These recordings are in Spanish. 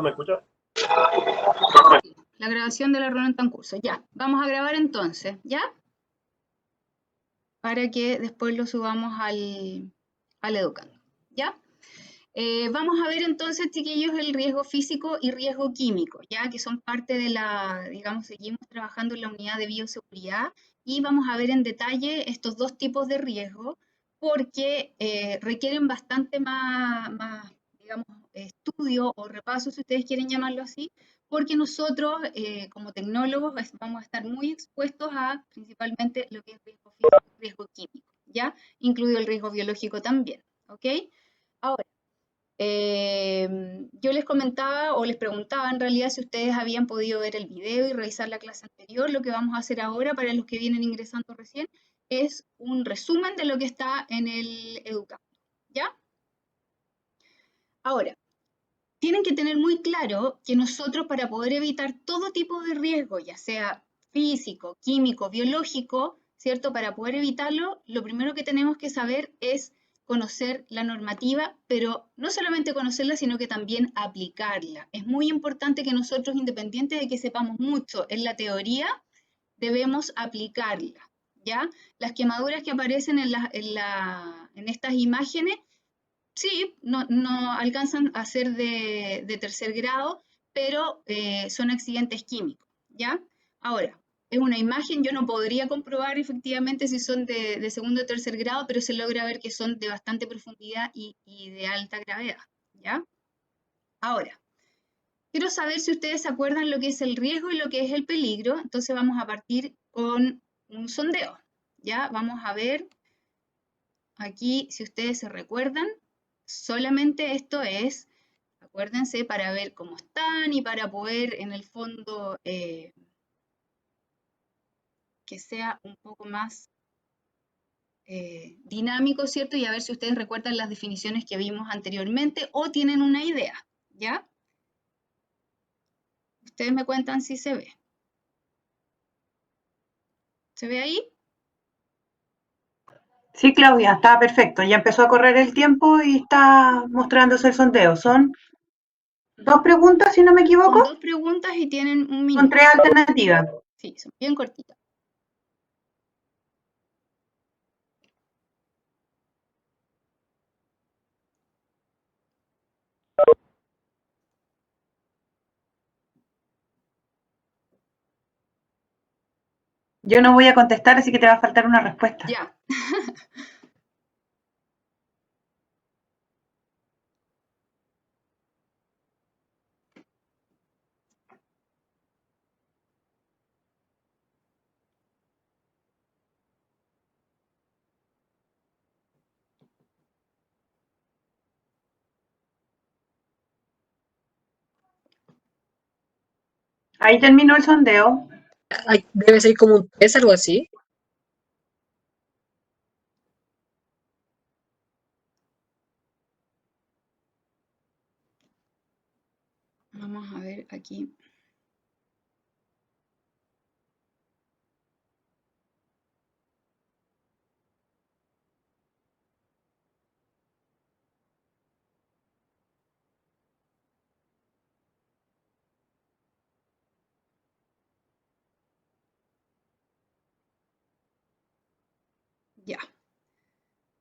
¿Me escucha? La grabación de la reunión está en curso. Ya, vamos a grabar entonces, ¿ya? Para que después lo subamos al Educando, ¿ya? Vamos a ver entonces, chiquillos, el riesgo físico y riesgo químico, ya que son parte de la, digamos, seguimos trabajando en la unidad de bioseguridad y vamos a ver en detalle estos dos tipos de riesgo porque requieren bastante más, digamos, estudio o repaso, si ustedes quieren llamarlo así, porque nosotros, como tecnólogos, vamos a estar muy expuestos a principalmente lo que es riesgo físico y riesgo químico, ¿ya? Incluido el riesgo biológico también, ¿ok? Ahora, yo les comentaba o les preguntaba en realidad si ustedes habían podido ver el video y revisar la clase anterior. Lo que vamos a hacer ahora para los que vienen ingresando recién es un resumen de lo que está en el Educando, ¿ya? Ahora, tienen que tener muy claro que nosotros para poder evitar todo tipo de riesgo, ya sea físico, químico, biológico, ¿cierto? Para poder evitarlo, lo primero que tenemos que saber es conocer la normativa, pero no solamente conocerla, sino que también aplicarla. Es muy importante que nosotros, independiente de que sepamos mucho en la teoría, debemos aplicarla, ¿ya? Las quemaduras que aparecen en estas imágenes sí, no alcanzan a ser de tercer grado, pero son accidentes químicos, ¿ya? Ahora, es una imagen, yo no podría comprobar efectivamente si son de segundo o tercer grado, pero se logra ver que son de bastante profundidad y de alta gravedad, ¿ya? Ahora, quiero saber si ustedes se acuerdan lo que es el riesgo y lo que es el peligro, entonces vamos a partir con un sondeo, ¿ya? Vamos a ver aquí, si ustedes se recuerdan, solamente esto es, acuérdense, para ver cómo están y para poder, en el fondo, que sea un poco más dinámico, ¿cierto? Y a ver si ustedes recuerdan las definiciones que vimos anteriormente o tienen una idea, ¿ya? Ustedes me cuentan si se ve. ¿Se ve ahí? Sí, Claudia, está perfecto. Ya empezó a correr el tiempo y está mostrándose el sondeo. Son 2 preguntas, si no me equivoco. Son 2 preguntas y tienen un Son minuto. 3 alternativas. Sí, son bien cortitas. Yo no voy a contestar, así que te va a faltar una respuesta. Ya. Ahí terminó el sondeo. Debe ser como un test, algo así. Vamos a ver aquí. Ya.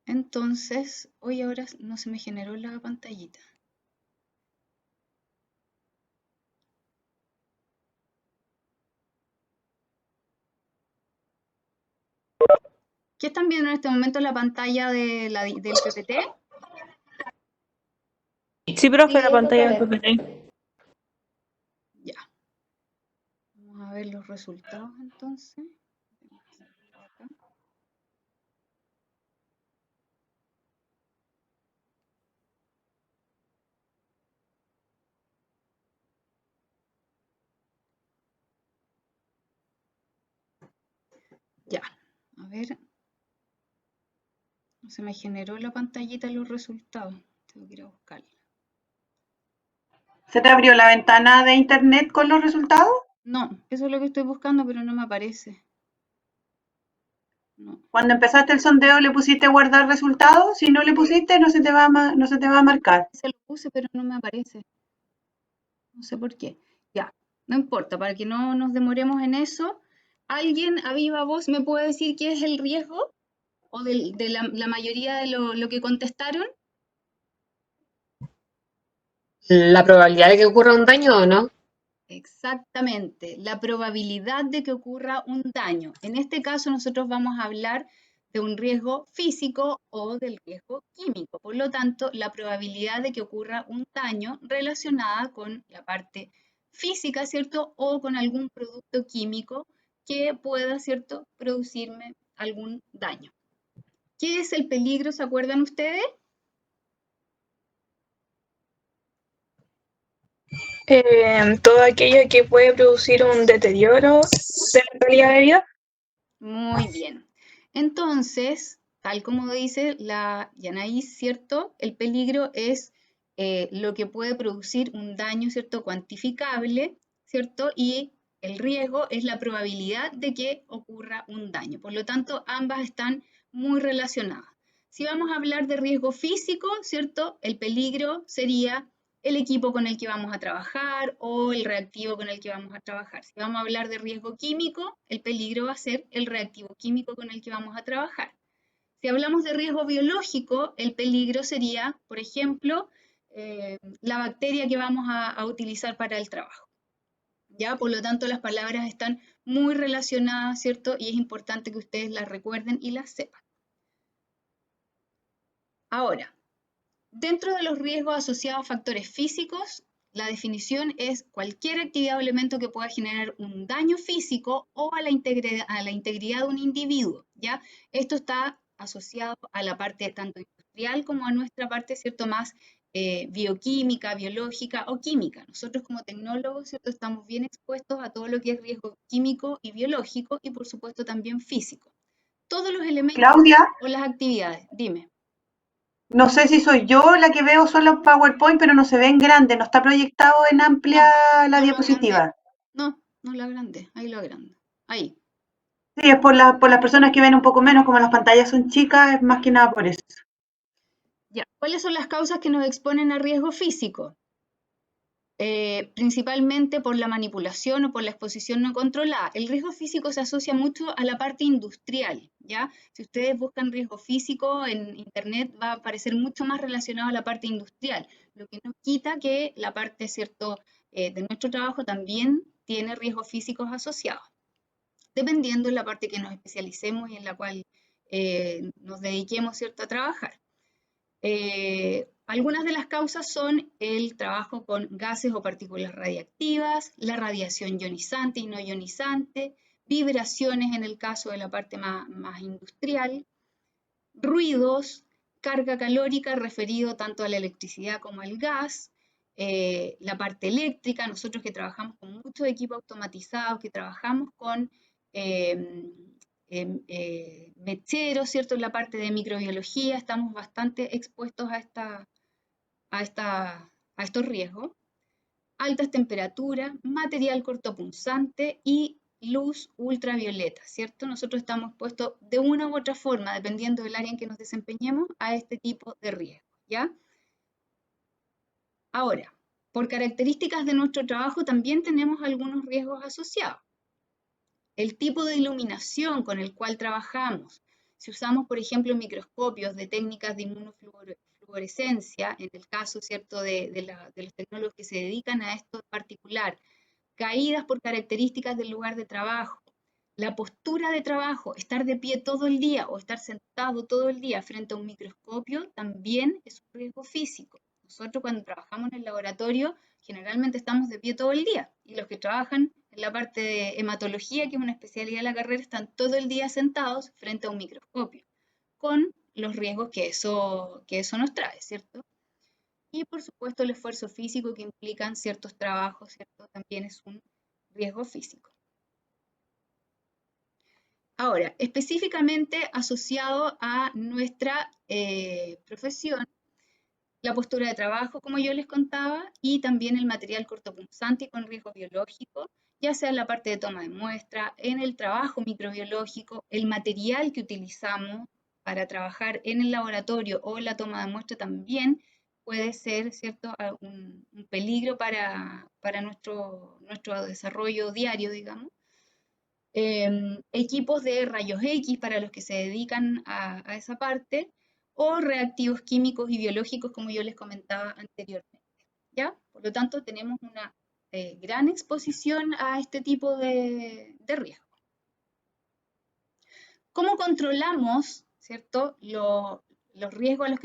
Entonces, hoy ahora no se me generó la pantallita. ¿Qué están viendo en este momento en la pantalla del PPT? Sí, profe, la pantalla del PPT. Ya. Vamos a ver los resultados entonces. Acá. Ya. A ver. No se me generó la pantallita los resultados. Tengo que ir a buscarla. ¿Se te abrió la ventana de internet con los resultados? No, eso es lo que estoy buscando, pero no me aparece. No. Cuando empezaste el sondeo, ¿le pusiste guardar resultados? Si no le pusiste, no se te va a marcar. Se lo puse, pero no me aparece. No sé por qué. Ya, no importa, para que no nos demoremos en eso. ¿Alguien a viva voz me puede decir qué es el riesgo? ¿O de la mayoría de lo que contestaron? ¿La probabilidad de que ocurra un daño o no? Exactamente, la probabilidad de que ocurra un daño. En este caso nosotros vamos a hablar de un riesgo físico o del riesgo químico. Por lo tanto, la probabilidad de que ocurra un daño relacionada con la parte física, ¿cierto? O con algún producto químico que pueda, ¿cierto?, producirme algún daño. ¿Qué es el peligro? ¿Se acuerdan ustedes? Todo aquello que puede producir un deterioro de la calidad de vida. Muy bien. Entonces, tal como dice la Yanaís, ¿cierto? El peligro es lo que puede producir un daño, ¿cierto? Cuantificable, ¿cierto? Y el riesgo es la probabilidad de que ocurra un daño. Por lo tanto, ambas están muy relacionadas. Si vamos a hablar de riesgo físico, ¿cierto? El peligro sería el equipo con el que vamos a trabajar o el reactivo con el que vamos a trabajar. Si vamos a hablar de riesgo químico, el peligro va a ser el reactivo químico con el que vamos a trabajar. Si hablamos de riesgo biológico, el peligro sería, por ejemplo, la bacteria que vamos a utilizar para el trabajo. ¿Ya? Por lo tanto, las palabras están muy relacionadas, ¿cierto? Y es importante que ustedes las recuerden y las sepan. Ahora, dentro de los riesgos asociados a factores físicos, la definición es cualquier actividad o elemento que pueda generar un daño físico o a la integridad de un individuo, ¿ya? Esto está asociado a la parte tanto industrial como a nuestra parte, ¿cierto?, más bioquímica, biológica o química. Nosotros como tecnólogos, ¿cierto?, estamos bien expuestos a todo lo que es riesgo químico y biológico y por supuesto también físico. Todos los elementos Claudia, o las actividades, dime. no sé si soy yo la que veo solo en PowerPoint, pero no se ve en grande, no está proyectado en amplia No, la no lo agrandé. diapositiva. No, no lo agrandé. Ahí lo agrando. Ahí. Sí, es por las personas que ven un poco menos, como las pantallas son chicas, es más que nada por eso. Ya. ¿Cuáles son las causas que nos exponen a riesgo físico? Principalmente por la manipulación o por la exposición no controlada. El riesgo físico se asocia mucho a la parte industrial, ¿ya? Si ustedes buscan riesgo físico en internet va a aparecer mucho más relacionado a la parte industrial, lo que no quita que la parte, ¿cierto?, de nuestro trabajo también tiene riesgos físicos asociados, dependiendo de la parte que nos especialicemos y en la cual nos dediquemos, ¿cierto?, a trabajar. Algunas de las causas son el trabajo con gases o partículas radiactivas, la radiación ionizante y no ionizante, vibraciones en el caso de la parte más industrial, ruidos, carga calórica referido tanto a la electricidad como al gas, la parte eléctrica, nosotros que trabajamos con muchos equipos automatizados, que trabajamos con mecheros, ¿cierto? En la parte de microbiología estamos bastante expuestos a estos riesgos. Altas temperaturas, material cortopunzante y luz ultravioleta, ¿cierto? Nosotros estamos expuestos de una u otra forma, dependiendo del área en que nos desempeñemos, a este tipo de riesgos, ¿ya? Ahora, por características de nuestro trabajo también tenemos algunos riesgos asociados. El tipo de iluminación con el cual trabajamos. Si usamos, por ejemplo, microscopios de técnicas de inmunofluorescencia, en el caso, ¿cierto?, de los tecnólogos que se dedican a esto en particular, caídas por características del lugar de trabajo, la postura de trabajo, estar de pie todo el día o estar sentado todo el día frente a un microscopio, también es un riesgo físico. Nosotros cuando trabajamos en el laboratorio, generalmente estamos de pie todo el día, y los que trabajan en la parte de hematología, que es una especialidad de la carrera, están todo el día sentados frente a un microscopio, con los riesgos que eso nos trae, ¿cierto? Y por supuesto el esfuerzo físico que implican ciertos trabajos, ¿cierto? También es un riesgo físico. Ahora, específicamente asociado a nuestra profesión, la postura de trabajo, como yo les contaba, y también el material cortopunzante y con riesgo biológico, ya sea en la parte de toma de muestra, en el trabajo microbiológico, el material que utilizamos para trabajar en el laboratorio o en la toma de muestra también puede ser, ¿cierto?, un peligro para nuestro desarrollo diario, digamos. Equipos de rayos X para los que se dedican a esa parte, o reactivos químicos y biológicos, como yo les comentaba anteriormente, ¿ya? Por lo tanto, tenemos una gran exposición a este tipo de riesgo. ¿Cómo controlamos, ¿cierto?, los riesgos a los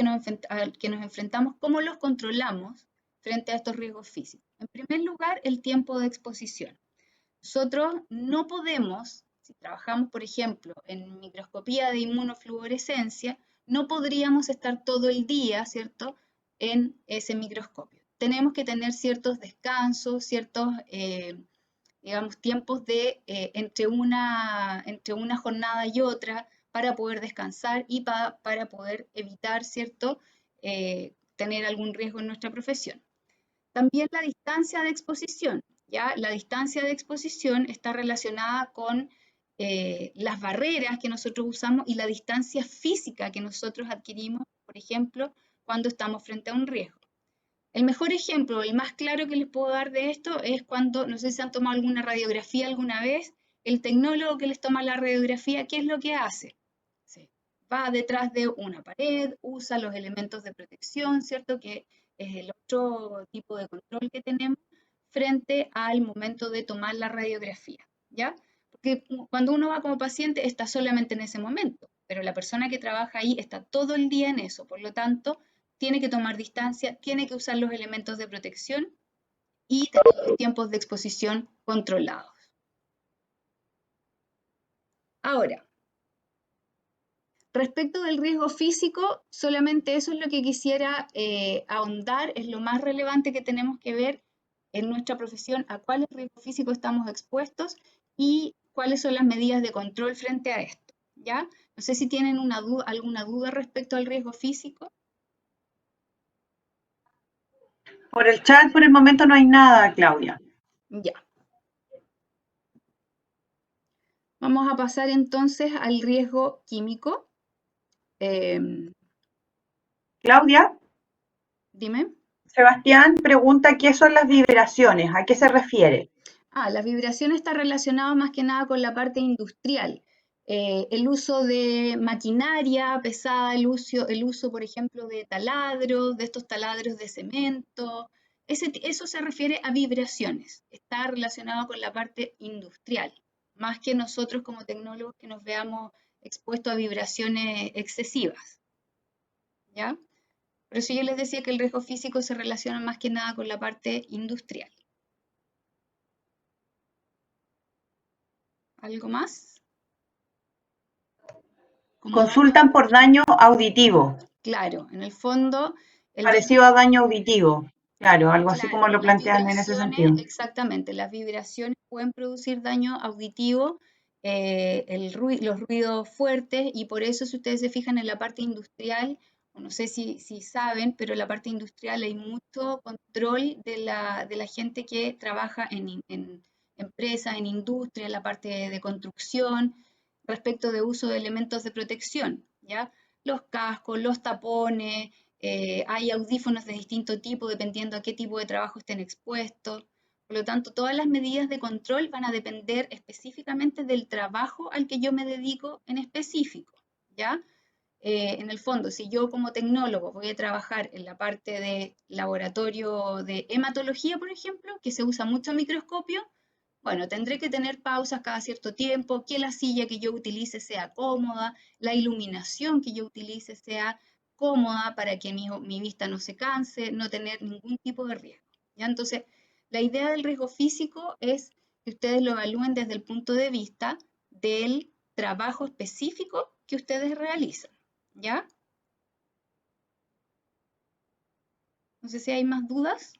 que nos enfrentamos? ¿Cómo los controlamos frente a estos riesgos físicos? En primer lugar, el tiempo de exposición. Nosotros no podemos, si trabajamos, por ejemplo, en microscopía de inmunofluorescencia, no podríamos estar todo el día, ¿cierto?, en ese microscopio. Tenemos que tener ciertos descansos, ciertos, digamos, tiempos de entre una jornada y otra para poder descansar y para poder evitar, ¿cierto?, tener algún riesgo en nuestra profesión. También la distancia de exposición, ¿ya? La distancia de exposición está relacionada con las barreras que nosotros usamos y la distancia física que nosotros adquirimos, por ejemplo, cuando estamos frente a un riesgo. El mejor ejemplo, el más claro que les puedo dar de esto es cuando, no sé si han tomado alguna radiografía alguna vez, el tecnólogo que les toma la radiografía, ¿qué es lo que hace? Sí. Va detrás de una pared, usa los elementos de protección, ¿cierto?, que es el otro tipo de control que tenemos frente al momento de tomar la radiografía, ¿ya? Porque cuando uno va como paciente está solamente en ese momento, pero la persona que trabaja ahí está todo el día en eso, por lo tanto, tiene que tomar distancia, tiene que usar los elementos de protección y tener los tiempos de exposición controlados. Ahora, respecto del riesgo físico, solamente eso es lo que quisiera ahondar, es lo más relevante que tenemos que ver en nuestra profesión, a cuáles riesgos físicos estamos expuestos y cuáles son las medidas de control frente a esto, ¿ya? No sé si tienen alguna duda respecto al riesgo físico. Por el chat, por el momento no hay nada, Claudia. Ya. Vamos a pasar entonces al riesgo químico. Claudia, Dime. Sebastián pregunta qué son las vibraciones, ¿a qué se refiere? La vibración está relacionada más que nada con la parte industrial. El uso de maquinaria pesada, el uso, por ejemplo, de taladros, de estos taladros de cemento. Eso se refiere a vibraciones. Está relacionado con la parte industrial, más que nosotros como tecnólogos que nos veamos expuestos a vibraciones excesivas, ¿ya? Por eso yo les decía que el riesgo físico se relaciona más que nada con la parte industrial. ¿Algo más? Consultan por daño auditivo. Claro, en el fondo... Parecido a daño auditivo. Claro, algo así como lo las plantean en ese vibraciones, sentido. exactamente, las vibraciones pueden producir daño auditivo, los ruidos fuertes, y por eso si ustedes se fijan en la parte industrial, no sé si saben, pero en la parte industrial hay mucho control de la gente que trabaja en empresas, en industria, en la parte de construcción, respecto de uso de elementos de protección, ¿ya? Los cascos, los tapones, hay audífonos de distinto tipo dependiendo a qué tipo de trabajo estén expuestos. Por lo tanto, todas las medidas de control van a depender específicamente del trabajo al que yo me dedico en específico, ¿ya? En el fondo, si yo como tecnólogo voy a trabajar en la parte de laboratorio de hematología, por ejemplo, que se usa mucho microscopio, bueno, tendré que tener pausas cada cierto tiempo, que la silla que yo utilice sea cómoda, la iluminación que yo utilice sea cómoda para que mi vista no se canse, no tener ningún tipo de riesgo, ¿ya? Entonces, la idea del riesgo físico es que ustedes lo evalúen desde el punto de vista del trabajo específico que ustedes realizan, ¿ya? No sé si hay más dudas.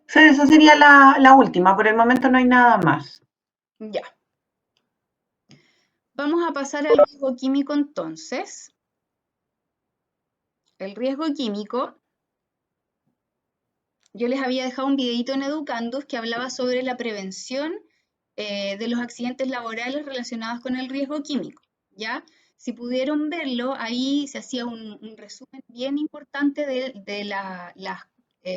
Sí, esa sería la última. Por el momento no hay nada más. Ya. Vamos a pasar al riesgo químico entonces. El riesgo químico, yo les había dejado un videito en Educandos que hablaba sobre la prevención de los accidentes laborales relacionados con el riesgo químico, ¿ya? si pudieron verlo, ahí se hacía un resumen bien importante de las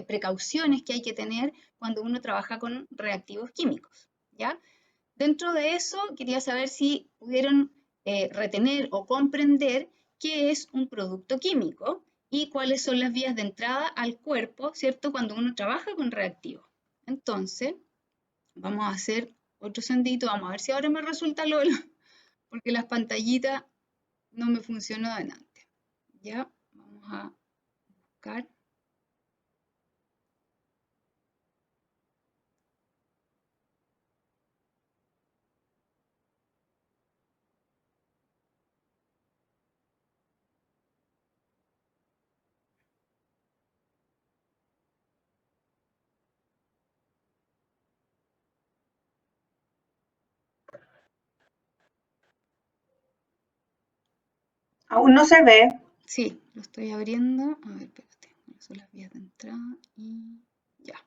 precauciones que hay que tener cuando uno trabaja con reactivos químicos, ¿ya? Dentro de eso, quería saber si pudieron retener o comprender qué es un producto químico y cuáles son las vías de entrada al cuerpo, ¿cierto? Cuando uno trabaja con reactivos. Entonces, vamos a hacer otro sondito, vamos a ver si ahora me resulta porque las pantallitas no me funcionó de antes. Ya, vamos a buscar. Aún no se ve. Sí, lo estoy abriendo. A ver, espérate. ¿Cuáles son las vías de entrada? Y ya.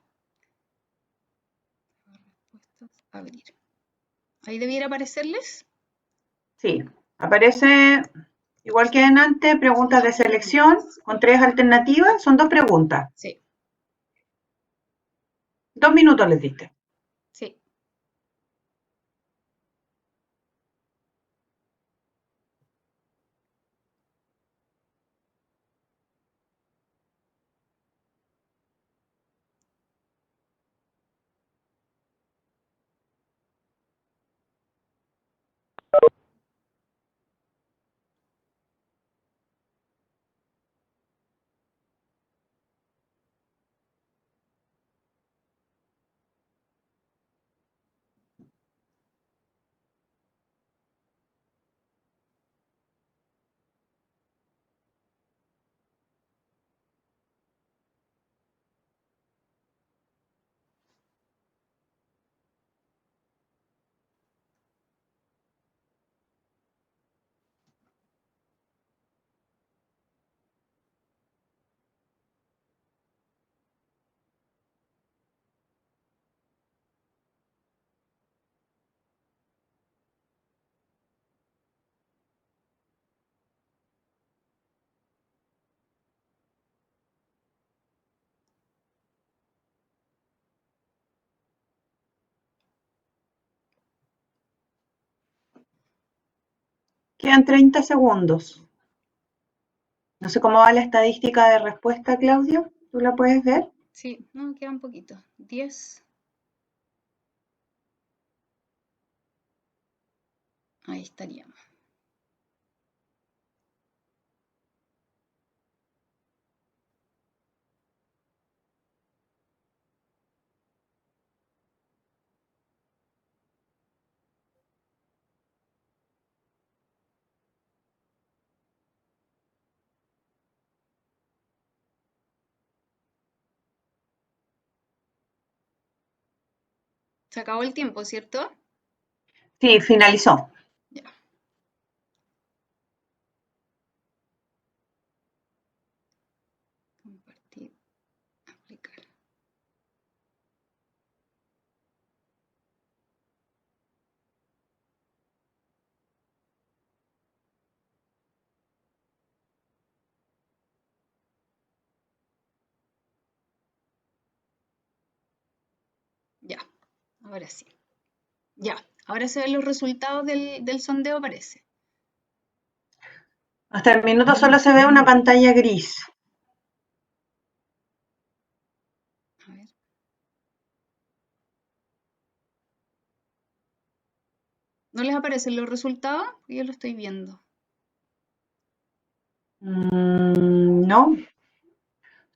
Respuestas, abrir. Ahí debiera aparecerles. Sí, aparece igual que en antes, preguntas de selección con 3 alternativas. Son 2 preguntas. Sí, 2 minutos les diste. sí. Quedan 30 segundos. No sé cómo va la estadística de respuesta, Claudia. ¿Tú la puedes ver? Sí, no, queda un poquito. 10. Ahí estaríamos. Se acabó el tiempo, ¿cierto? Sí, finalizó. Ya. Compartir, aplicar. Ya, ahora sí. Ya, ahora se ven los resultados del sondeo, parece. Hasta el minuto solo se ve una pantalla gris. A ver. ¿No les aparecen los resultados? Yo lo estoy viendo. No.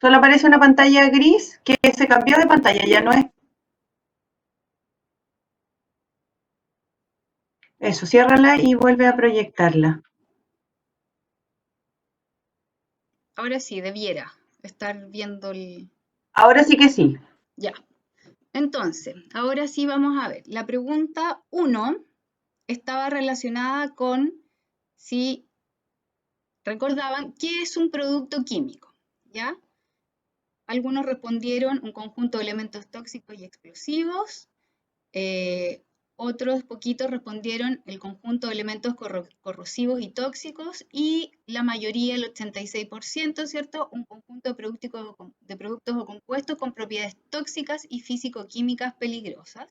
Solo aparece una pantalla gris que se cambió de pantalla, ya no es. Eso, ciérrala y vuelve a proyectarla. Ahora sí, debiera estar viendo Ahora sí que sí. Ya. Entonces, ahora sí vamos a ver. La pregunta 1 estaba relacionada con si recordaban qué es un producto químico, ¿ya? Algunos respondieron un conjunto de elementos tóxicos y explosivos, otros poquitos respondieron el conjunto de elementos corrosivos y tóxicos, y la mayoría, el 86%, ¿cierto? Un conjunto de productos o compuestos con propiedades tóxicas y físico-químicas peligrosas.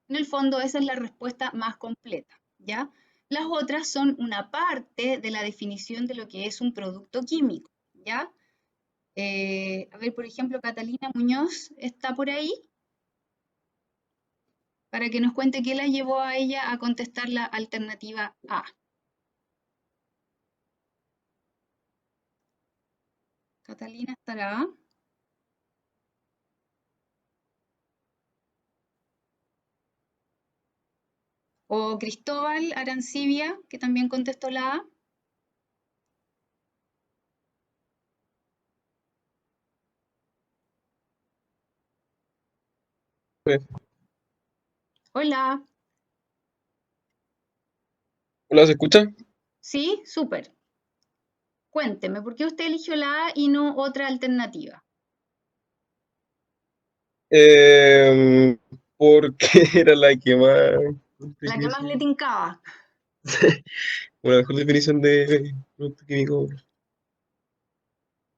En el fondo, esa es la respuesta más completa, ¿ya? Las otras son una parte de la definición de lo que es un producto químico, ¿ya? A ver, por ejemplo, Catalina Muñoz está por ahí, para que nos cuente qué la llevó a ella a contestar la alternativa A. Catalina estará. O Cristóbal Arancibia, que también contestó la A. Hola. Hola, ¿se escucha? Sí, súper. Cuénteme, ¿por qué usted eligió la A y no otra alternativa? Em, Porque era la que más... La que más le tincaba. Una mejor definición de producto químico.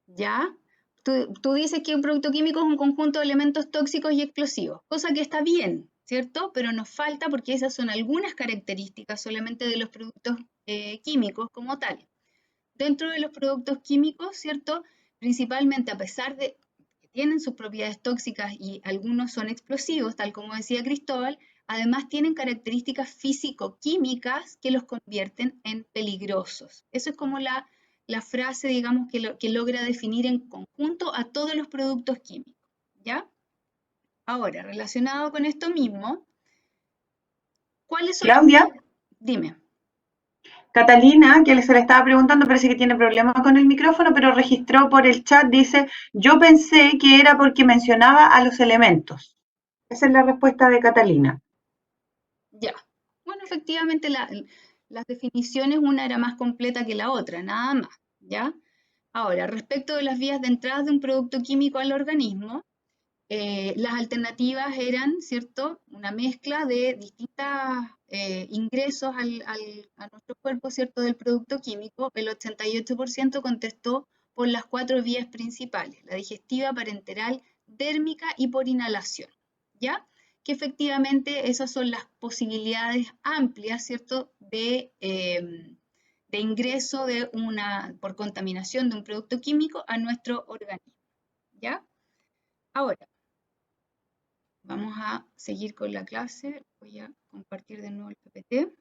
¿Ya? Tú dices que un producto químico es un conjunto de elementos tóxicos y explosivos, cosa que está bien, ¿cierto? Pero nos falta porque esas son algunas características solamente de los productos químicos como tal. Dentro de los productos químicos, ¿cierto? Principalmente a pesar de que tienen sus propiedades tóxicas y algunos son explosivos, tal como decía Cristóbal, además tienen características físico-químicas que los convierten en peligrosos. Eso es como la frase, digamos, que logra definir en conjunto a todos los productos químicos, ¿ya? Ahora, relacionado con esto mismo, ¿cuáles son las... Claudia, Dime. Catalina, que se le estaba preguntando, parece que tiene problemas con el micrófono, pero registró por el chat, dice, yo pensé que era porque mencionaba a los elementos. Esa es la respuesta de Catalina. Ya. Bueno, efectivamente las definiciones, una era más completa que la otra, nada más, ¿ya? Ahora, respecto de las vías de entrada de un producto químico al organismo, las alternativas eran, ¿cierto?, una mezcla de distintos ingresos a nuestro cuerpo, ¿cierto?, del producto químico. El 88% contestó por las 4 vías principales, la digestiva, parenteral, dérmica y por inhalación, ¿ya? Que efectivamente esas son las posibilidades amplias, ¿cierto?, de ingreso por contaminación de un producto químico a nuestro organismo, ¿ya? Ahora, vamos a seguir con la clase. Voy a compartir de nuevo el PPT.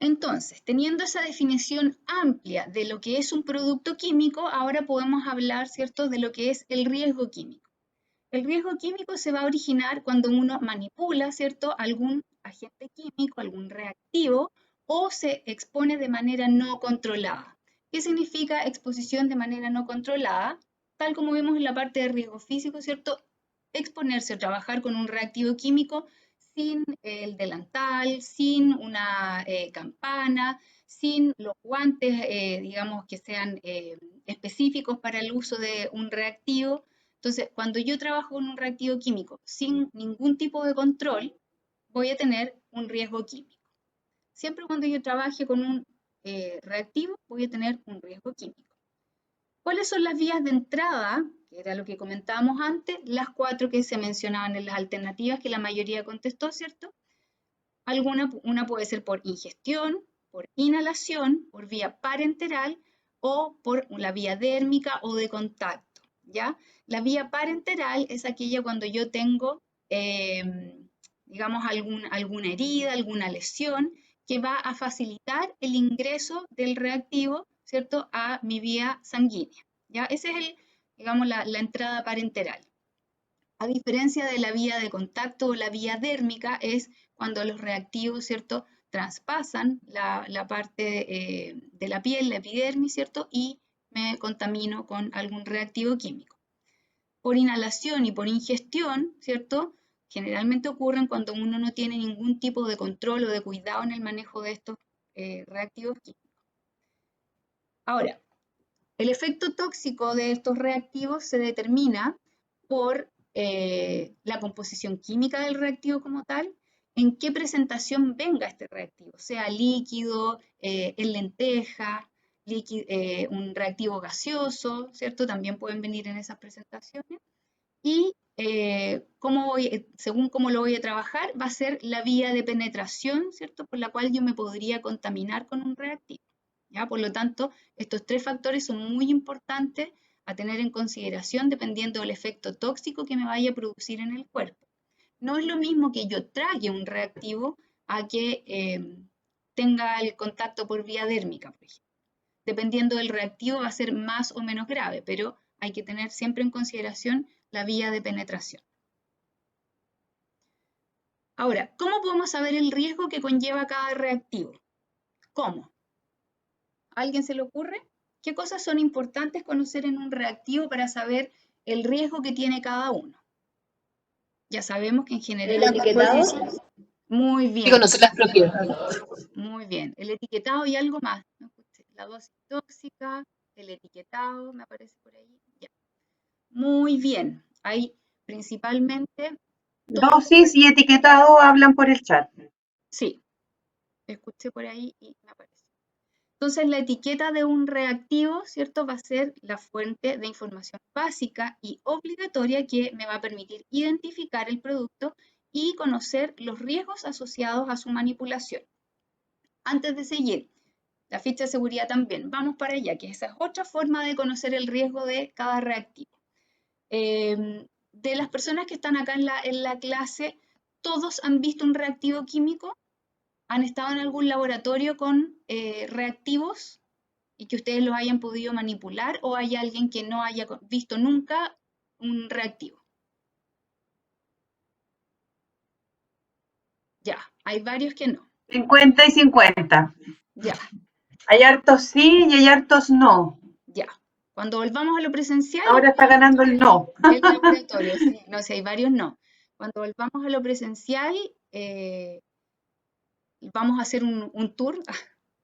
Entonces, teniendo esa definición amplia de lo que es un producto químico, ahora podemos hablar, ¿cierto?, de lo que es el riesgo químico. El riesgo químico se va a originar cuando uno manipula, ¿cierto?, algún agente químico, algún reactivo, o se expone de manera no controlada. ¿Qué significa exposición de manera no controlada? Tal como vimos en la parte de riesgo físico, ¿cierto? Exponerse o trabajar con un reactivo químico sin el delantal, sin una campana, sin los guantes, digamos, que sean específicos para el uso de un reactivo. Entonces, cuando yo trabajo con un reactivo químico sin ningún tipo de control, voy a tener un riesgo químico. Siempre cuando yo trabaje con un reactivo, voy a tener un riesgo químico. ¿Cuáles son las vías de entrada? Que era lo que comentábamos antes, las 4 que se mencionaban en las alternativas que la mayoría contestó, ¿cierto? Una puede ser por ingestión, por inhalación, por vía parenteral o por la vía dérmica o de contacto, ¿ya? La vía parenteral es aquella cuando yo tengo, digamos, alguna herida, alguna lesión, que va a facilitar el ingreso del reactivo, ¿cierto?, a mi vía sanguínea, ¿ya? Esa es, digamos, la entrada parenteral. A diferencia de la vía de contacto o la vía dérmica, es cuando los reactivos, ¿cierto?, traspasan la parte de la piel, la epidermis, ¿cierto?, y me contamino con algún reactivo químico. Por inhalación y por ingestión, ¿cierto?, generalmente ocurren cuando uno no tiene ningún tipo de control o de cuidado en el manejo de estos reactivos químicos. Ahora, el efecto tóxico de estos reactivos se determina por la composición química del reactivo como tal, en qué presentación venga este reactivo, sea líquido, en lenteja, un reactivo gaseoso, ¿cierto? También pueden venir en esas presentaciones. Y según cómo lo voy a trabajar, va a ser la vía de penetración, ¿cierto? Por la cual yo me podría contaminar con un reactivo. ¿Ya? Por lo tanto, estos tres factores son muy importantes a tener en consideración dependiendo del efecto tóxico que me vaya a producir en el cuerpo. No es lo mismo que yo trague un reactivo a que tenga el contacto por vía dérmica, por ejemplo. Dependiendo del reactivo va a ser más o menos grave, pero hay que tener siempre en consideración la vía de penetración. Ahora, ¿cómo podemos saber el riesgo que conlleva cada reactivo? ¿Cómo? ¿A alguien se le ocurre? ¿Qué cosas son importantes conocer en un reactivo para saber el riesgo que tiene cada uno? Ya sabemos que en general... ¿El etiquetado? Muy Y bien, conocer las propiedades. muy bien. El etiquetado y algo más. ¿No? La dosis tóxica, el etiquetado, me aparece por ahí. Ya. Muy bien. Hay principalmente... Dosis y etiquetado hablan por el chat. Sí, escuché por ahí y me aparece. Entonces, la etiqueta de un reactivo, ¿cierto? Va a ser la fuente de información básica y obligatoria que me va a permitir identificar el producto y conocer los riesgos asociados a su manipulación. Antes de seguir, la ficha de seguridad también. Vamos para allá, que esa es otra forma de conocer el riesgo de cada reactivo. De las personas que están acá en la clase, ¿todos han visto un reactivo químico? ¿Han estado en algún laboratorio con reactivos y que ustedes los hayan podido manipular, o hay alguien que no haya visto nunca un reactivo? Ya, hay varios que no. 50 y 50. Ya, Hay hartos sí y hay hartos no. ya. Cuando volvamos a lo presencial, Ahora está ganando el no. el laboratorio, sí, no sé, hay varios no. Cuando volvamos a lo presencial, vamos a hacer un tour.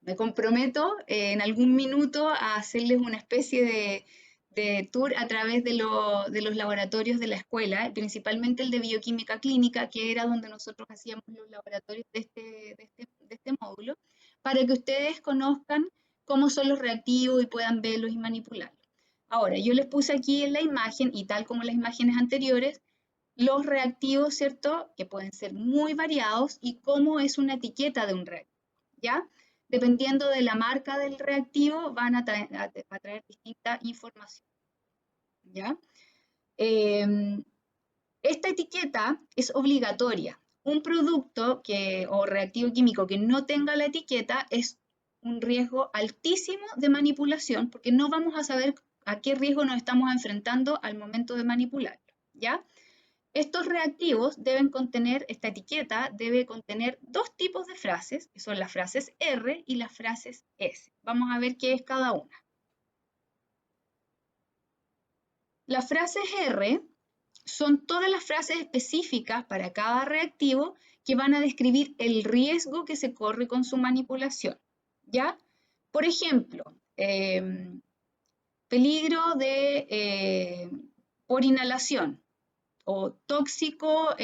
Me comprometo en algún minuto a hacerles una especie de tour a través de los laboratorios de la escuela, principalmente el de bioquímica clínica, que era donde nosotros hacíamos los laboratorios de este módulo, para que ustedes conozcan cómo son los reactivos y puedan verlos y manipularlos. Ahora, yo les puse aquí en la imagen, y tal como las imágenes anteriores, los reactivos, ¿cierto? Que pueden ser muy variados y cómo es una etiqueta de un reactivo, ¿ya? Dependiendo de la marca del reactivo, van a traer distinta información, ¿ya? Esta etiqueta es obligatoria. Un producto o reactivo químico que no tenga la etiqueta es un riesgo altísimo de manipulación, porque no vamos a saber a qué riesgo nos estamos enfrentando al momento de manipularlo, ¿ya? Estos reactivos deben contener, esta etiqueta debe contener dos tipos de frases, que son las frases R y las frases S. Vamos a ver qué es cada una. Las frases R son todas las frases específicas para cada reactivo que van a describir el riesgo que se corre con su manipulación, ¿ya? Por ejemplo, peligro por inhalación, o tóxico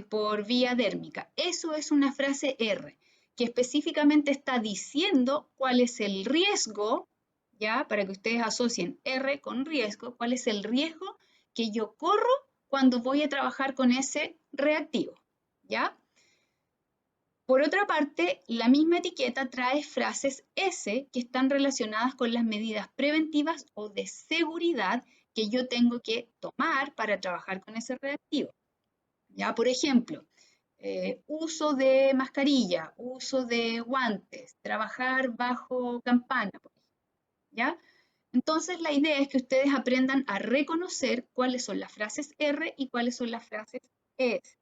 por vía dérmica. Eso es una frase R, que específicamente está diciendo cuál es el riesgo, ¿ya? Para que ustedes asocien R con riesgo, cuál es el riesgo que yo corro cuando voy a trabajar con ese reactivo, ¿ya? Por otra parte, la misma etiqueta trae frases S que están relacionadas con las medidas preventivas o de seguridad que yo tengo que tomar para trabajar con ese reactivo. ¿Ya? Por ejemplo, uso de mascarilla, uso de guantes, trabajar bajo campana, ¿ya? Entonces la idea es que ustedes aprendan a reconocer cuáles son las frases R y cuáles son las frases S.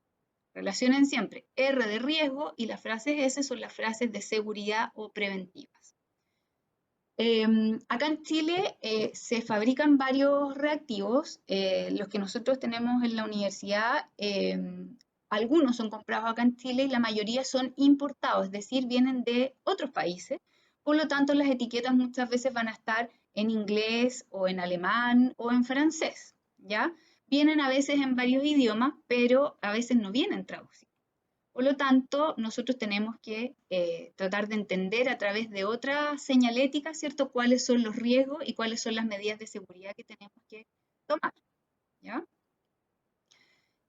Relacionen siempre R de riesgo y las frases S son las frases de seguridad o preventivas. Acá en Chile se fabrican varios reactivos, los que nosotros tenemos en la universidad algunos son comprados acá en Chile y la mayoría son importados, es decir, vienen de otros países. Por lo tanto, las etiquetas muchas veces van a estar en inglés o en alemán o en francés, ¿ya? Vienen a veces en varios idiomas, pero a veces no vienen traducidos. Por lo tanto, nosotros tenemos que tratar de entender a través de otra señalética, ¿cierto?, cuáles son los riesgos y cuáles son las medidas de seguridad que tenemos que tomar, ¿ya?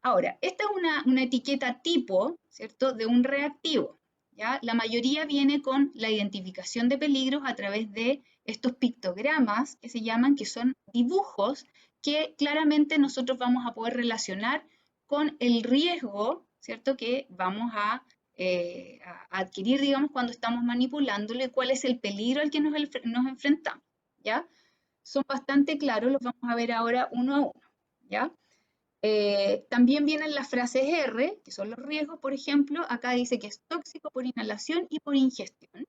Ahora, esta es una etiqueta tipo, ¿cierto?, de un reactivo, ¿ya? La mayoría viene con la identificación de peligros a través de estos pictogramas que se llaman, que son dibujos que claramente nosotros vamos a poder relacionar con el riesgo, ¿cierto?, que vamos a adquirir, digamos, cuando estamos manipulándolo y cuál es el peligro al que nos enfrentamos, ¿ya? Son bastante claros, los vamos a ver ahora uno a uno, ¿ya? También vienen las frases R, que son los riesgos, por ejemplo, acá dice que es tóxico por inhalación y por ingestión.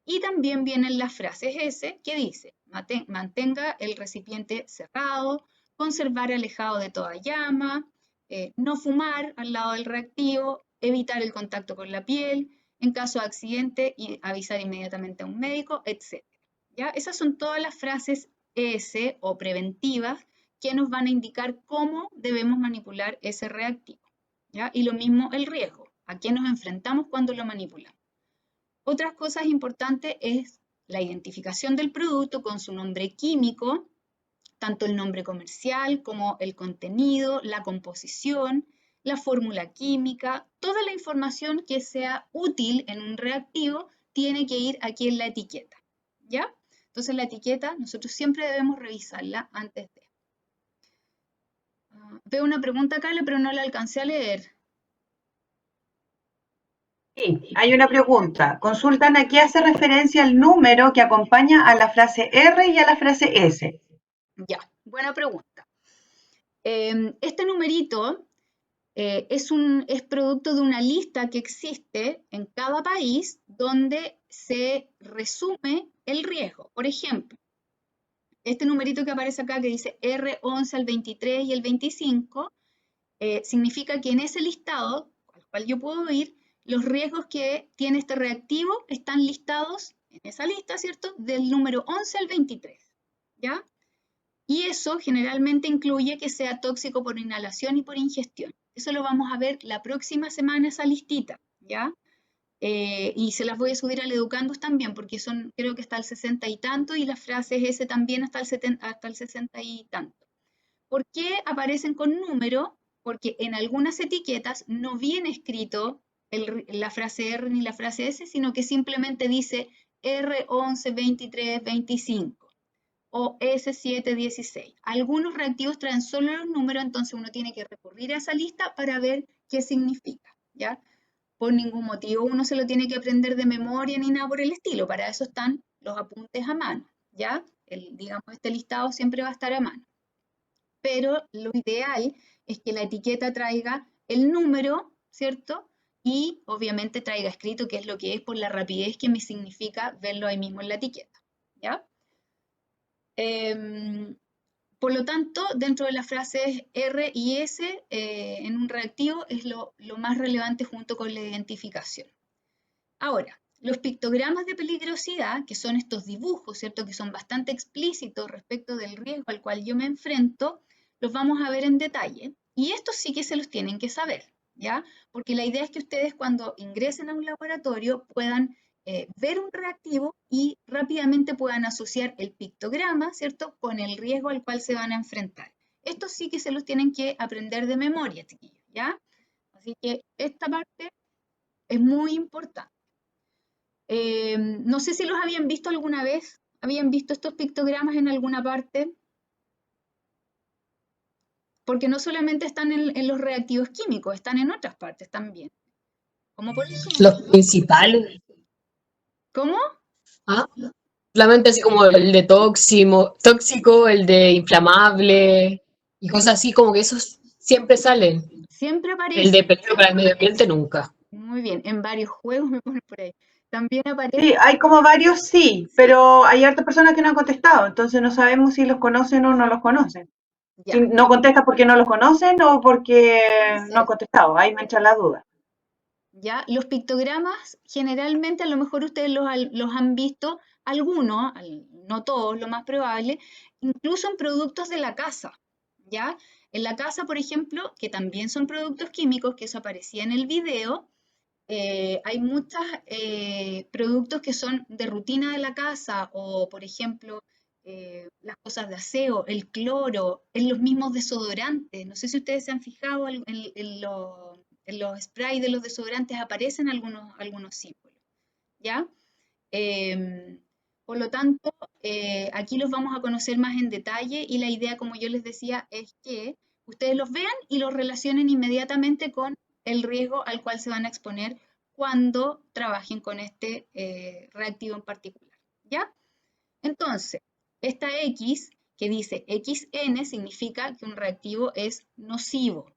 Y también vienen las frases S, que dice, mantenga el recipiente cerrado, conservar alejado de toda llama, no fumar al lado del reactivo, evitar el contacto con la piel, en caso de accidente y avisar inmediatamente a un médico, etc. ¿Ya? Esas son todas las frases S o preventivas que nos van a indicar cómo debemos manipular ese reactivo, ¿ya? Y lo mismo el riesgo, a qué nos enfrentamos cuando lo manipulamos. Otras cosas importantes es la identificación del producto con su nombre químico, tanto el nombre comercial como el contenido, la composición, la fórmula química, toda la información que sea útil en un reactivo tiene que ir aquí en la etiqueta, ¿ya? Entonces la etiqueta nosotros siempre debemos revisarla antes de. Veo una pregunta, Carla, pero no la alcancé a leer. Sí, hay una pregunta. Consultan a qué hace referencia el número que acompaña a la frase R y a la frase S. Ya, buena pregunta. Este numerito es producto de una lista que existe en cada país donde se resume el riesgo. Por ejemplo, este numerito que aparece acá que dice R11 al 23 y el 25, significa que en ese listado, al cual yo puedo ir, los riesgos que tiene este reactivo están listados en esa lista, ¿cierto? Del número 11 al 23, ¿ya? Y eso generalmente incluye que sea tóxico por inhalación y por ingestión. Eso lo vamos a ver la próxima semana, esa listita, ¿ya? Y se las voy a subir al Educandus también, porque son, creo que hasta el 60 y tanto, y las frases S también hasta el 60 y tanto. ¿Por qué aparecen con número? Porque en algunas etiquetas no viene escrito la frase R ni la frase S, sino que simplemente dice R11, 23, 25 o S7, 16. Algunos reactivos traen solo los números, entonces uno tiene que recurrir a esa lista para ver qué significa, ¿ya? Por ningún motivo uno se lo tiene que aprender de memoria ni nada por el estilo, para eso están los apuntes a mano, ¿ya? Digamos, este listado siempre va a estar a mano. Pero lo ideal es que la etiqueta traiga el número, ¿cierto? Y obviamente traiga escrito qué es lo que es por la rapidez que me significa verlo ahí mismo en la etiqueta, ¿ya? Por lo tanto, dentro de las frases R y S, en un reactivo es lo más relevante junto con la identificación. Ahora, los pictogramas de peligrosidad, que son estos dibujos, ¿cierto?, que son bastante explícitos respecto del riesgo al cual yo me enfrento, los vamos a ver en detalle. Y estos sí que se los tienen que saber, ¿ya? Porque la idea es que ustedes cuando ingresen a un laboratorio puedan ver un reactivo y rápidamente puedan asociar el pictograma, ¿cierto?, con el riesgo al cual se van a enfrentar. Estos sí que se los tienen que aprender de memoria, chiquillos, ¿ya? Así que esta parte es muy importante. No sé si los habían visto alguna vez. ¿Habían visto estos pictogramas en alguna parte? Porque no solamente están en los reactivos químicos, están en otras partes también. Como por ejemplo, Los principales. ¿cómo? ¿Ah? Solamente así como el de tóxico, el de inflamable y cosas así, como que esos siempre salen. Siempre El aparece. de peligro para el medio ambiente nunca. Muy bien, en varios juegos me ponen por ahí. También aparece. Sí, hay como varios sí, pero hay hartas personas que no han contestado, entonces no sabemos si los conocen o no los conocen. Ya. Si no contestas porque no los conocen o porque Puede no han ser. contestado, ahí me entra la duda. ¿Ya? Los pictogramas, generalmente, a lo mejor ustedes los han visto, algunos, no todos, lo más probable, incluso en productos de la casa, ¿ya? En la casa, por ejemplo, que también son productos químicos, que eso aparecía en el video, hay muchos productos que son de rutina de la casa, o por ejemplo, las cosas de aseo, el cloro, en los mismos desodorantes. No sé si ustedes se han fijado en los sprays de los desodorantes aparecen algunos símbolos, ¿ya? Em, por lo tanto, aquí los vamos a conocer más en detalle y la idea, como yo les decía, es que ustedes los vean y los relacionen inmediatamente con el riesgo al cual se van a exponer cuando trabajen con este reactivo en particular, ¿ya? Entonces, esta X que dice XN significa que un reactivo es nocivo.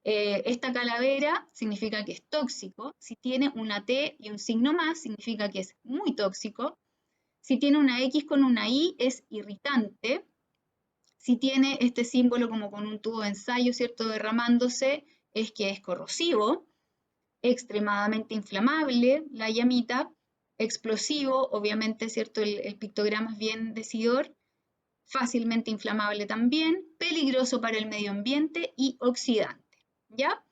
Esta calavera significa que es tóxico. Si tiene una T y un signo más, significa que es muy tóxico. Si tiene una X con una I, es irritante. Si tiene este símbolo como con un tubo de ensayo, ¿cierto?, derramándose, es que es corrosivo. Extremadamente inflamable, la llamita. Explosivo, obviamente, ¿cierto?, el pictograma es bien decidor. Fácilmente inflamable también. Peligroso para el medio ambiente y oxidante, ¿ya?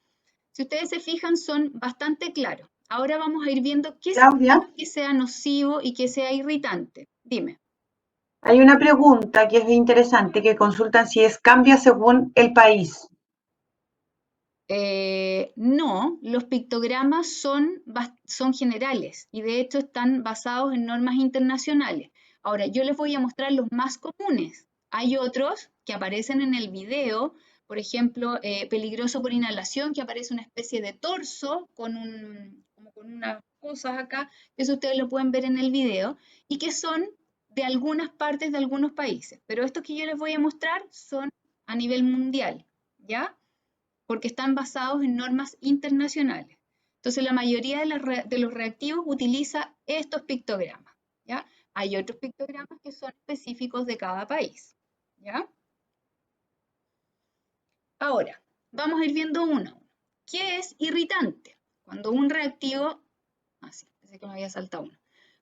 Si ustedes se fijan, son bastante claros. Ahora vamos a ir viendo qué Claudia, significa que sea nocivo y que sea irritante. Dime. hay una pregunta que es interesante que consultan si cambia según el país. No, los pictogramas son generales y de hecho están basados en normas internacionales. Ahora, yo les voy a mostrar los más comunes. Hay otros que aparecen en el video, por ejemplo, peligroso por inhalación, que aparece una especie de torso como con unas cosas acá, eso ustedes lo pueden ver en el video, y que son de algunas partes de algunos países. Pero estos que yo les voy a mostrar son a nivel mundial, ¿ya? Porque están basados en normas internacionales. Entonces, la mayoría de los reactivos utiliza estos pictogramas, ¿ya? Hay otros pictogramas que son específicos de cada país, ¿ya? Ahora, vamos a ir viendo uno a uno. ¿Qué es irritante? Cuando un reactivo, sí, pensé que me había saltado uno.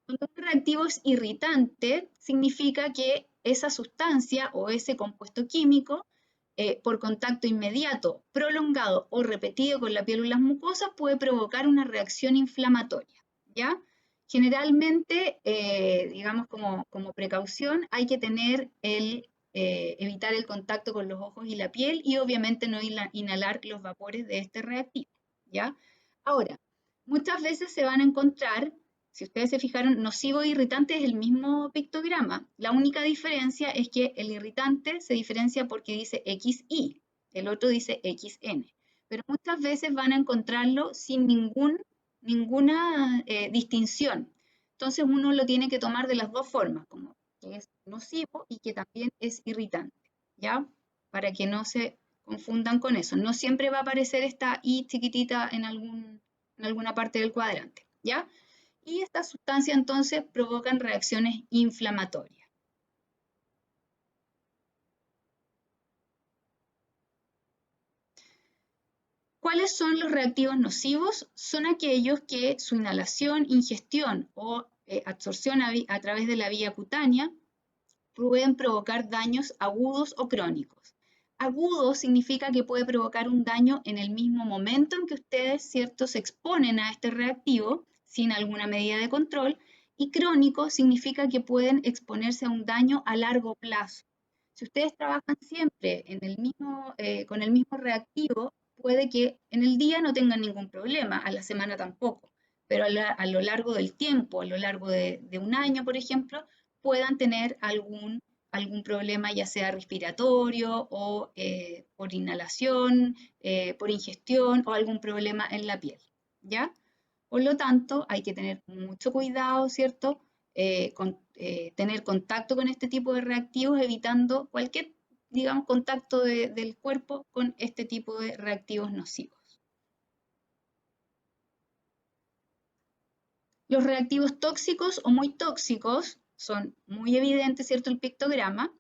Cuando un reactivo es irritante, significa que esa sustancia o ese compuesto químico, por contacto inmediato, prolongado o repetido con la piel o las mucosas, puede provocar una reacción inflamatoria, ¿ya? Generalmente, digamos como precaución, hay que tener evitar el contacto con los ojos y la piel y obviamente no inhalar los vapores de este reactivo, ¿ya? Ahora, muchas veces se van a encontrar, si ustedes se fijaron, nocivo e irritante es el mismo pictograma. La única diferencia es que el irritante se diferencia porque dice XI, el otro dice XN. Pero muchas veces van a encontrarlo sin ninguna distinción. Entonces uno lo tiene que tomar de las dos formas, como que es nocivo y que también es irritante, ¿ya? Para que no se confundan con eso. No siempre va a aparecer esta I chiquitita en alguna parte del cuadrante, ¿ya? Y estas sustancias entonces provocan reacciones inflamatorias. ¿Cuáles son los reactivos nocivos? Son aquellos que su inhalación, ingestión o absorción a través de la vía cutánea pueden provocar daños agudos o crónicos. Agudo significa que puede provocar un daño en el mismo momento en que ustedes, ¿cierto?, se exponen a este reactivo sin alguna medida de control, y crónico significa que pueden exponerse a un daño a largo plazo. Si ustedes trabajan siempre con el mismo reactivo, puede que en el día no tengan ningún problema, a la semana tampoco, pero a lo largo del tiempo, a lo largo de un año, por ejemplo, puedan tener algún problema, ya sea respiratorio o por inhalación, por ingestión o algún problema en la piel, ¿ya? Por lo tanto, hay que tener mucho cuidado, ¿cierto? Tener contacto con este tipo de reactivos, evitando cualquier, digamos, contacto del cuerpo con este tipo de reactivos nocivos. Los reactivos tóxicos o muy tóxicos son muy evidentes, ¿cierto? El pictograma.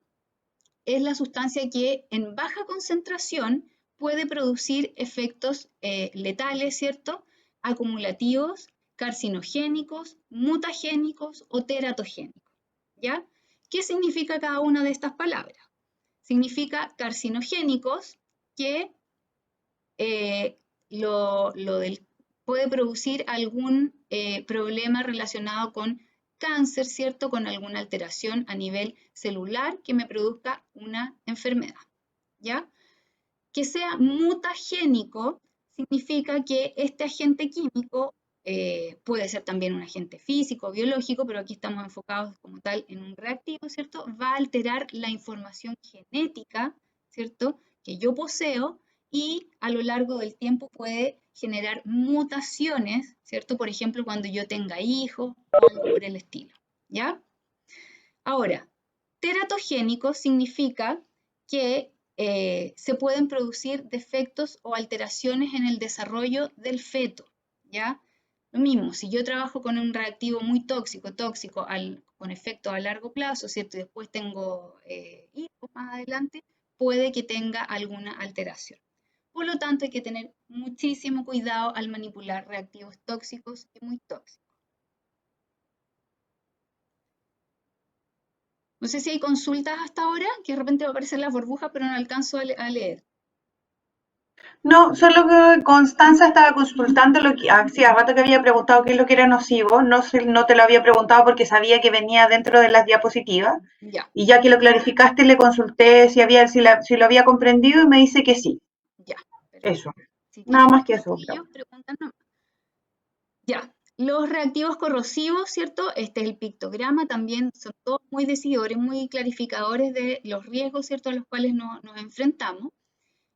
es la sustancia que en baja concentración puede producir efectos letales, ¿cierto? Acumulativos, carcinogénicos, mutagénicos o teratogénicos, ¿ya? ¿Qué significa cada una de estas palabras? Significa carcinogénicos, que puede producir algún problema relacionado con cáncer, ¿cierto? Con alguna alteración a nivel celular que me produzca una enfermedad, ¿ya? Que sea mutagénico significa que este agente químico puede ser también un agente físico, biológico, pero aquí estamos enfocados como tal en un reactivo, ¿cierto? Va a alterar la información genética, ¿cierto? Que yo poseo y a lo largo del tiempo puede generar mutaciones, ¿cierto? Por ejemplo, cuando yo tenga hijos o algo por el estilo, ¿ya? Ahora, teratogénico significa que se pueden producir defectos o alteraciones en el desarrollo del feto, ¿ya? Lo mismo, si yo trabajo con un reactivo muy tóxico con efectos a largo plazo, ¿cierto? Y después tengo hijos más adelante, puede que tenga alguna alteración. Por lo tanto, hay que tener muchísimo cuidado al manipular reactivos tóxicos y muy tóxicos. No sé si hay consultas hasta ahora, que de repente va a aparecer las burbujas, pero no alcanzo a leer. No, solo que Constanza estaba consultando lo que hacía rato que había preguntado qué es lo que era nocivo. No te lo había preguntado porque sabía que venía dentro de las diapositivas. Ya, Y ya que lo clarificaste, le consulté si lo había comprendido y me dice que sí. ya. Eso. Si Nada tienen más que dudas, eso. chiquillos, preguntan nomás. Ya, los reactivos corrosivos, ¿cierto? Este es el pictograma, también son todos muy decidores, muy clarificadores de los riesgos, ¿cierto?, a los cuales nos enfrentamos.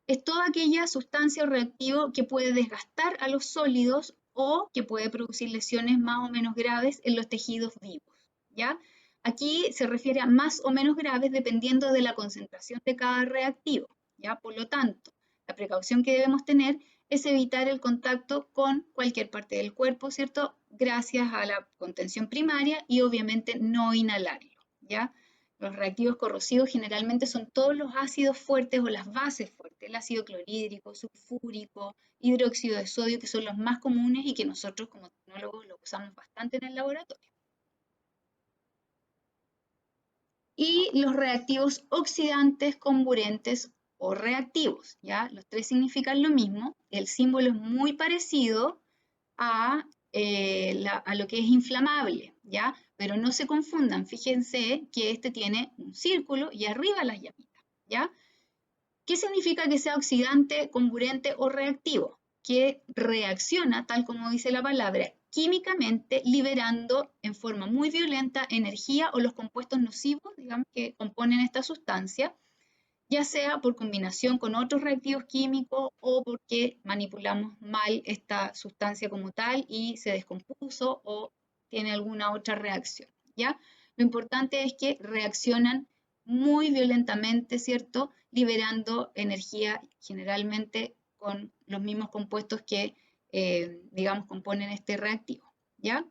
Es toda aquella sustancia o reactivo que puede desgastar a los sólidos o que puede producir lesiones más o menos graves en los tejidos vivos, ¿ya? Aquí se refiere a más o menos graves dependiendo de la concentración de cada reactivo, ¿ya? Por lo tanto, la precaución que debemos tener es evitar el contacto con cualquier parte del cuerpo, ¿cierto? Gracias a la contención primaria y obviamente no inhalarlo, ¿ya? Los reactivos corrosivos generalmente son todos los ácidos fuertes o las bases fuertes, el ácido clorhídrico, sulfúrico, hidróxido de sodio, que son los más comunes y que nosotros como tecnólogos los usamos bastante en el laboratorio. Y los reactivos oxidantes, comburentes o reactivos, ¿ya? Los tres significan lo mismo, el símbolo es muy parecido a lo que es inflamable, ¿ya? Pero no se confundan, fíjense que este tiene un círculo y arriba las llamitas, ¿ya? ¿Qué significa que sea oxidante, comburente o reactivo? Que reacciona, tal como dice la palabra, químicamente liberando en forma muy violenta energía o los compuestos nocivos, digamos, que componen esta sustancia, ya sea por combinación con otros reactivos químicos o porque manipulamos mal esta sustancia como tal y se descompuso o tiene alguna otra reacción, ¿ya? Lo importante es que reaccionan muy violentamente, ¿cierto? Liberando energía generalmente con los mismos compuestos que, digamos, componen este reactivo, ¿ya?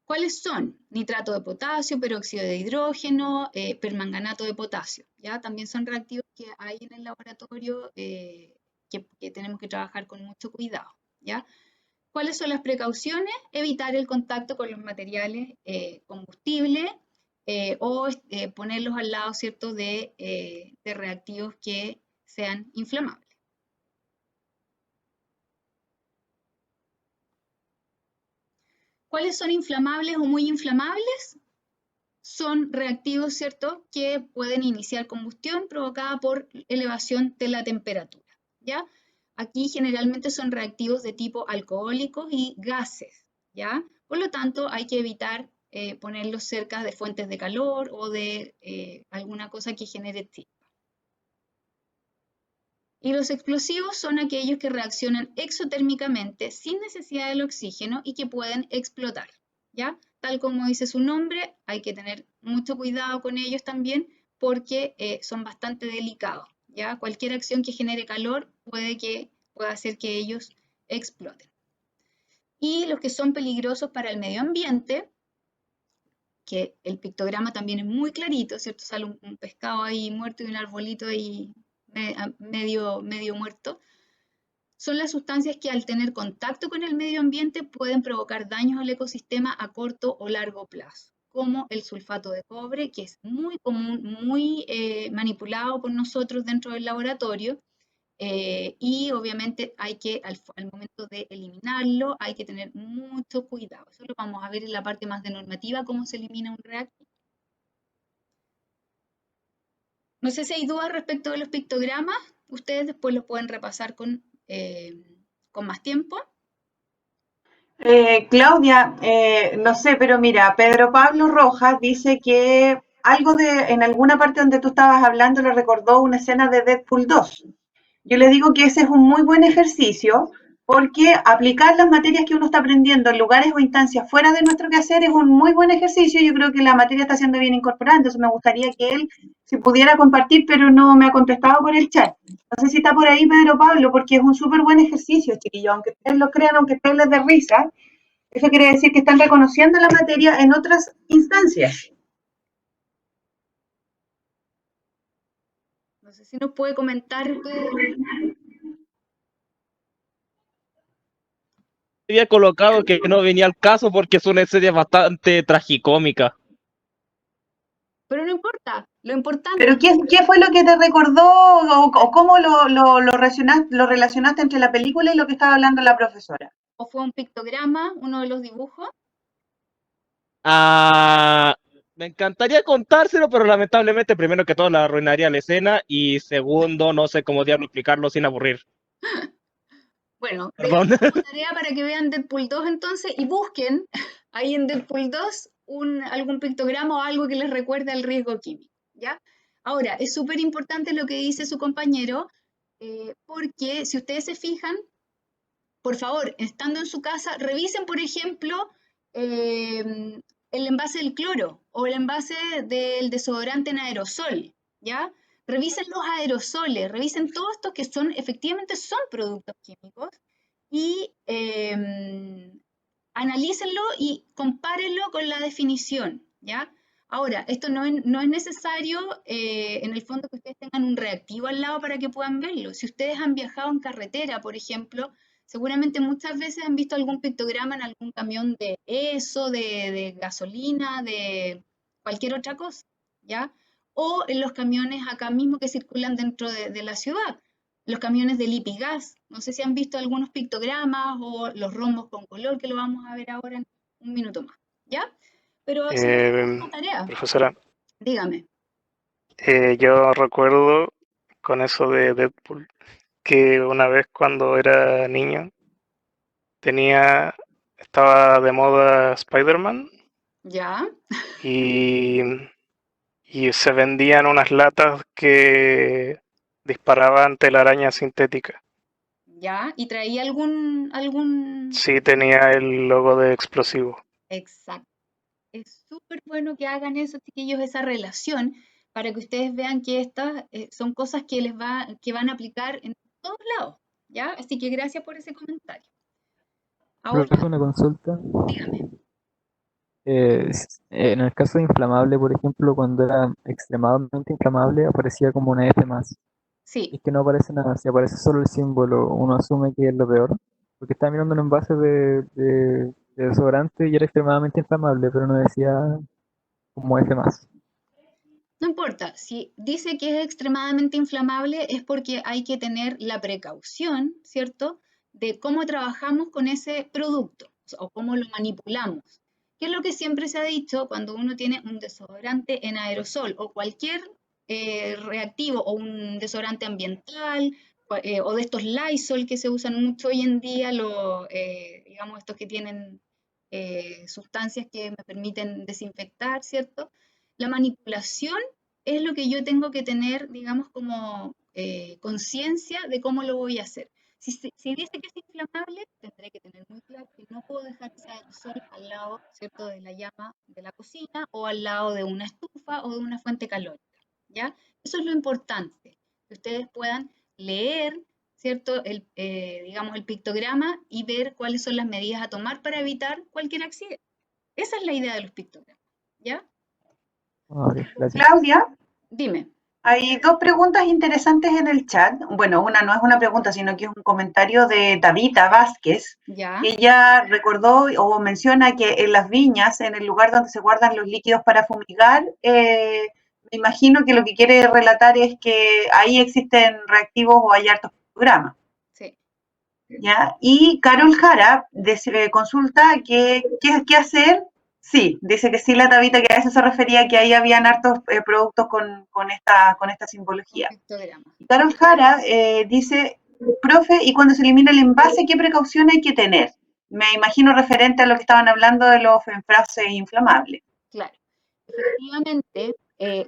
¿Cuáles son? Nitrato de potasio, peróxido de hidrógeno, permanganato de potasio. ¿Ya? También son reactivos que hay en el laboratorio que tenemos que trabajar con mucho cuidado. ¿Ya? ¿Cuáles son las precauciones? Evitar el contacto con los materiales combustibles o ponerlos al lado, ¿cierto?, de reactivos que sean inflamables. ¿Cuáles son inflamables o muy inflamables? Son reactivos, ¿cierto?, que pueden iniciar combustión provocada por elevación de la temperatura, ¿ya? Aquí generalmente son reactivos de tipo alcohólicos y gases, ¿ya? Por lo tanto, hay que evitar ponerlos cerca de fuentes de calor o de alguna cosa que genere chispa. Y los explosivos son aquellos que reaccionan exotérmicamente sin necesidad del oxígeno y que pueden explotar, ¿ya? Tal como dice su nombre, hay que tener mucho cuidado con ellos también porque son bastante delicados, ¿ya? Cualquier acción que genere calor puede hacer que ellos exploten. Y los que son peligrosos para el medio ambiente, que el pictograma también es muy clarito, ¿cierto? Sale un pescado ahí muerto y un arbolito ahí medio muerto. Son las sustancias que al tener contacto con el medio ambiente pueden provocar daños al ecosistema a corto o largo plazo, como el sulfato de cobre, que es muy común, muy manipulado por nosotros dentro del laboratorio, y obviamente hay que, al momento de eliminarlo, hay que tener mucho cuidado. Eso lo vamos a ver en la parte más de normativa, cómo se elimina un reactivo. No sé si hay dudas respecto de los pictogramas, ustedes después los pueden repasar con más tiempo. Claudia, no sé, pero mira, Pedro Pablo Rojas dice que algo en alguna parte donde tú estabas hablando le recordó una escena de Deadpool 2. Yo le digo que ese es un muy buen ejercicio porque aplicar las materias que uno está aprendiendo en lugares o instancias fuera de nuestro quehacer es un muy buen ejercicio. Yo creo que la materia está siendo bien incorporada, entonces me gustaría que él se pudiera compartir, pero no me ha contestado por el chat. No sé si está por ahí Pedro Pablo, porque es un súper buen ejercicio, chiquillos, aunque ustedes lo crean, aunque ustedes les dé risa. Eso quiere decir que están reconociendo la materia en otras instancias. No sé si nos puede comentar. Había colocado que no venía al caso porque es una serie bastante tragicómica. Pero no importa, lo importante. ¿Pero qué fue lo que te recordó o cómo lo relacionaste entre la película y lo que estaba hablando la profesora? ¿O fue un pictograma, uno de los dibujos? Me encantaría contárselo, pero lamentablemente, primero que todo, la arruinaría la escena y segundo, no sé cómo diablo explicarlo sin aburrir. Bueno, Perdón. tarea para que vean Deadpool 2 entonces y busquen ahí en Deadpool 2 algún pictograma o algo que les recuerde al riesgo químico, ¿ya? Ahora, es súper importante lo que dice su compañero, porque si ustedes se fijan, por favor, estando en su casa, revisen, por ejemplo, el envase del cloro o el envase del desodorante en aerosol, ¿ya? Revisen los aerosoles, revisen todo esto que efectivamente son productos químicos y analícenlo y compárenlo con la definición, ¿ya? Ahora, esto no es necesario, en el fondo, que ustedes tengan un reactivo al lado para que puedan verlo. Si ustedes han viajado en carretera, por ejemplo, seguramente muchas veces han visto algún pictograma en algún camión de eso, de gasolina, de cualquier otra cosa, ¿ya? O en los camiones acá mismo que circulan dentro de la ciudad, los camiones de Lipigas. No sé si han visto algunos pictogramas o los rombos con color, que lo vamos a ver ahora en un minuto más, ¿ya? Pero si no, tarea, Profesora, dígame. yo recuerdo con eso de Deadpool que una vez cuando era niño estaba de moda Spider-Man ¿Ya? y, y se vendían unas latas que disparaban telaraña sintética. ¿Ya? ¿Y traía algún... Sí tenía el logo de explosivo. Exacto. Es súper bueno que hagan eso, chiquillos, esa relación, para que ustedes vean que estas son cosas que van a aplicar en todos lados, ¿ya? Así que gracias por ese comentario. Ahora, Profe, una consulta. dígame. En el caso de inflamable, por ejemplo, cuando era extremadamente inflamable, aparecía como una F más. Sí, Y es que no aparece nada, si aparece solo el símbolo, uno asume que es lo peor. Porque estaba mirando un envase de desodorante y era extremadamente inflamable, pero no decía como F más. no importa, si dice que es extremadamente inflamable es porque hay que tener la precaución, ¿cierto?, de cómo trabajamos con ese producto o cómo lo manipulamos. Que es lo que siempre se ha dicho cuando uno tiene un desodorante en aerosol o cualquier reactivo o un desodorante ambiental o de estos Lysol que se usan mucho hoy en día, digamos estos que tienen sustancias que me permiten desinfectar, ¿cierto? La manipulación es lo que yo tengo que tener, digamos, como conciencia de cómo lo voy a hacer. Si dice que es inflamable, tendré que tener muy claro que no puedo dejar ese aerosol al lado, ¿cierto?, de la llama de la cocina o al lado de una estufa o de una fuente calórica, ¿ya? Eso es lo importante, que ustedes puedan leer, ¿cierto?, digamos, el pictograma y ver cuáles son las medidas a tomar para evitar cualquier accidente. Esa es la idea de los pictogramas, ¿Ya? Ok, gracias. Claudia, Dime. hay dos preguntas interesantes en el chat. Bueno, una no es una pregunta, sino que es un comentario de Tabita Vázquez, ¿Ya? que ella recordó o menciona que en las viñas, en el lugar donde se guardan los líquidos para fumigar, me imagino que lo que quiere relatar es que ahí existen reactivos o hay hartos programas. Sí. ¿Ya? Y Carol Jara consulta qué hacer. Sí, dice que sí, la Tabita, que a eso se refería, que ahí habían hartos productos con esta simbología. Pictograma. Y Carol Jara dice, profe, y cuando se elimina el envase, ¿qué precaución hay que tener? Me imagino referente a lo que estaban hablando de los envases inflamables. Claro. Efectivamente,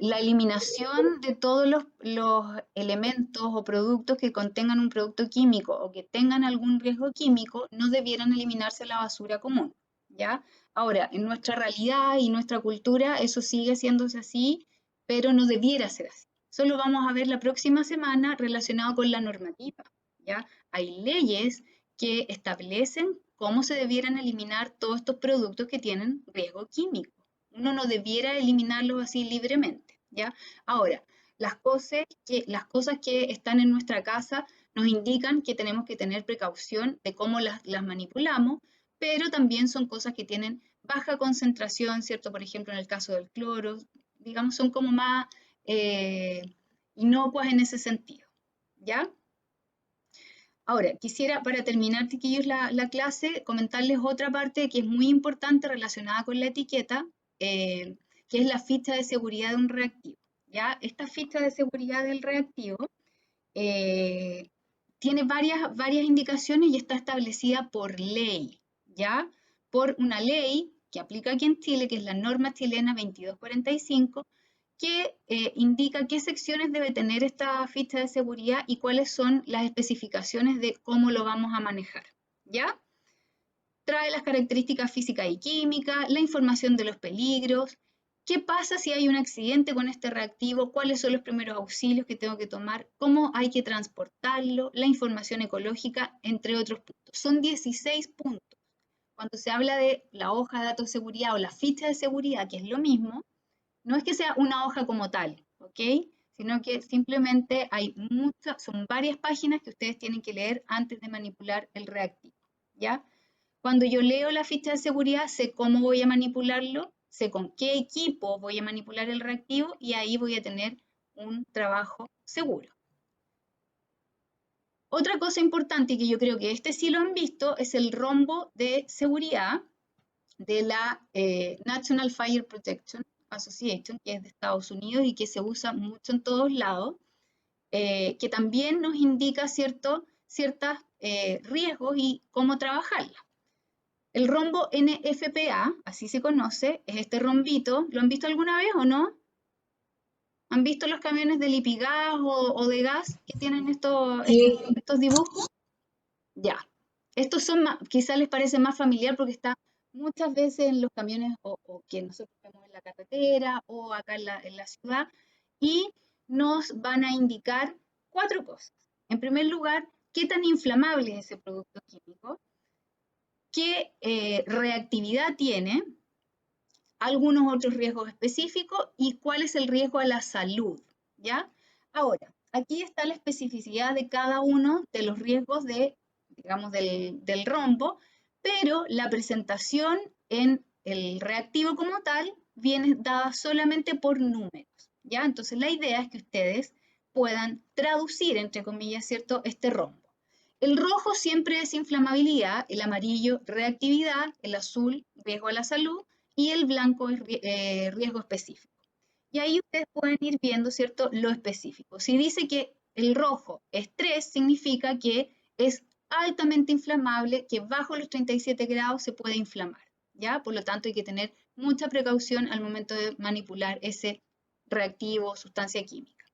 la eliminación de todos los elementos o productos que contengan un producto químico o que tengan algún riesgo químico no debieran eliminarse a la basura común, ¿ya? Ahora, en nuestra realidad y nuestra cultura eso sigue haciéndose así, pero no debiera ser así. Eso lo vamos a ver la próxima semana relacionado con la normativa, ¿ya? Hay leyes que establecen cómo se debieran eliminar todos estos productos que tienen riesgo químico. Uno no debiera eliminarlos así libremente, ¿ya? Ahora, las cosas que están en nuestra casa nos indican que tenemos que tener precaución de cómo las manipulamos, pero también son cosas que tienen baja concentración, ¿cierto? Por ejemplo, en el caso del cloro, digamos, son como más inocuas en ese sentido, ¿ya? Ahora, quisiera, para terminar, chiquillos, la clase, comentarles otra parte que es muy importante relacionada con la etiqueta, que es la ficha de seguridad de un reactivo, ¿ya? Esta ficha de seguridad del reactivo tiene varias indicaciones y está establecida por ley, ¿ya? Por una ley que aplica aquí en Chile, que es la norma chilena 2245, que indica qué secciones debe tener esta ficha de seguridad y cuáles son las especificaciones de cómo lo vamos a manejar, ¿ya? Trae las características físicas y químicas, la información de los peligros, qué pasa si hay un accidente con este reactivo, cuáles son los primeros auxilios que tengo que tomar, cómo hay que transportarlo, la información ecológica, entre otros puntos. Son 16 puntos. Cuando se habla de la hoja de datos de seguridad o la ficha de seguridad, que es lo mismo, no es que sea una hoja como tal, ¿ok? Sino que simplemente son varias páginas que ustedes tienen que leer antes de manipular el reactivo, ¿ya? Cuando yo leo la ficha de seguridad, sé cómo voy a manipularlo, sé con qué equipo voy a manipular el reactivo y ahí voy a tener un trabajo seguro. Otra cosa importante que yo creo que este sí lo han visto es el rombo de seguridad de la National Fire Protection Association, que es de Estados Unidos y que se usa mucho en todos lados, que también nos indica ciertos riesgos y cómo trabajarla. El rombo NFPA, así se conoce, es este rombito. ¿Lo han visto alguna vez o no? ¿Han visto los camiones de Lipigas o de gas que tienen estos dibujos? Ya. Estos son quizás les parece más familiar porque está muchas veces en los camiones o que nosotros vemos en la carretera o acá en la ciudad y nos van a indicar 4 cosas. En primer lugar, qué tan inflamable es ese producto químico, qué reactividad tiene, algunos otros riesgos específicos y cuál es el riesgo a la salud, ¿ya? Ahora, aquí está la especificidad de cada uno de los riesgos digamos, del rombo, pero la presentación en el reactivo como tal viene dada solamente por números, ¿ya? Entonces la idea es que ustedes puedan traducir, entre comillas, ¿cierto?, este rombo. El rojo siempre es inflamabilidad, el amarillo reactividad, el azul riesgo a la salud y el blanco es riesgo específico. Y ahí ustedes pueden ir viendo, ¿cierto?, lo específico. Si dice que el rojo es 3, significa que es altamente inflamable, que bajo los 37 grados se puede inflamar, ¿ya? Por lo tanto, hay que tener mucha precaución al momento de manipular ese reactivo o sustancia química.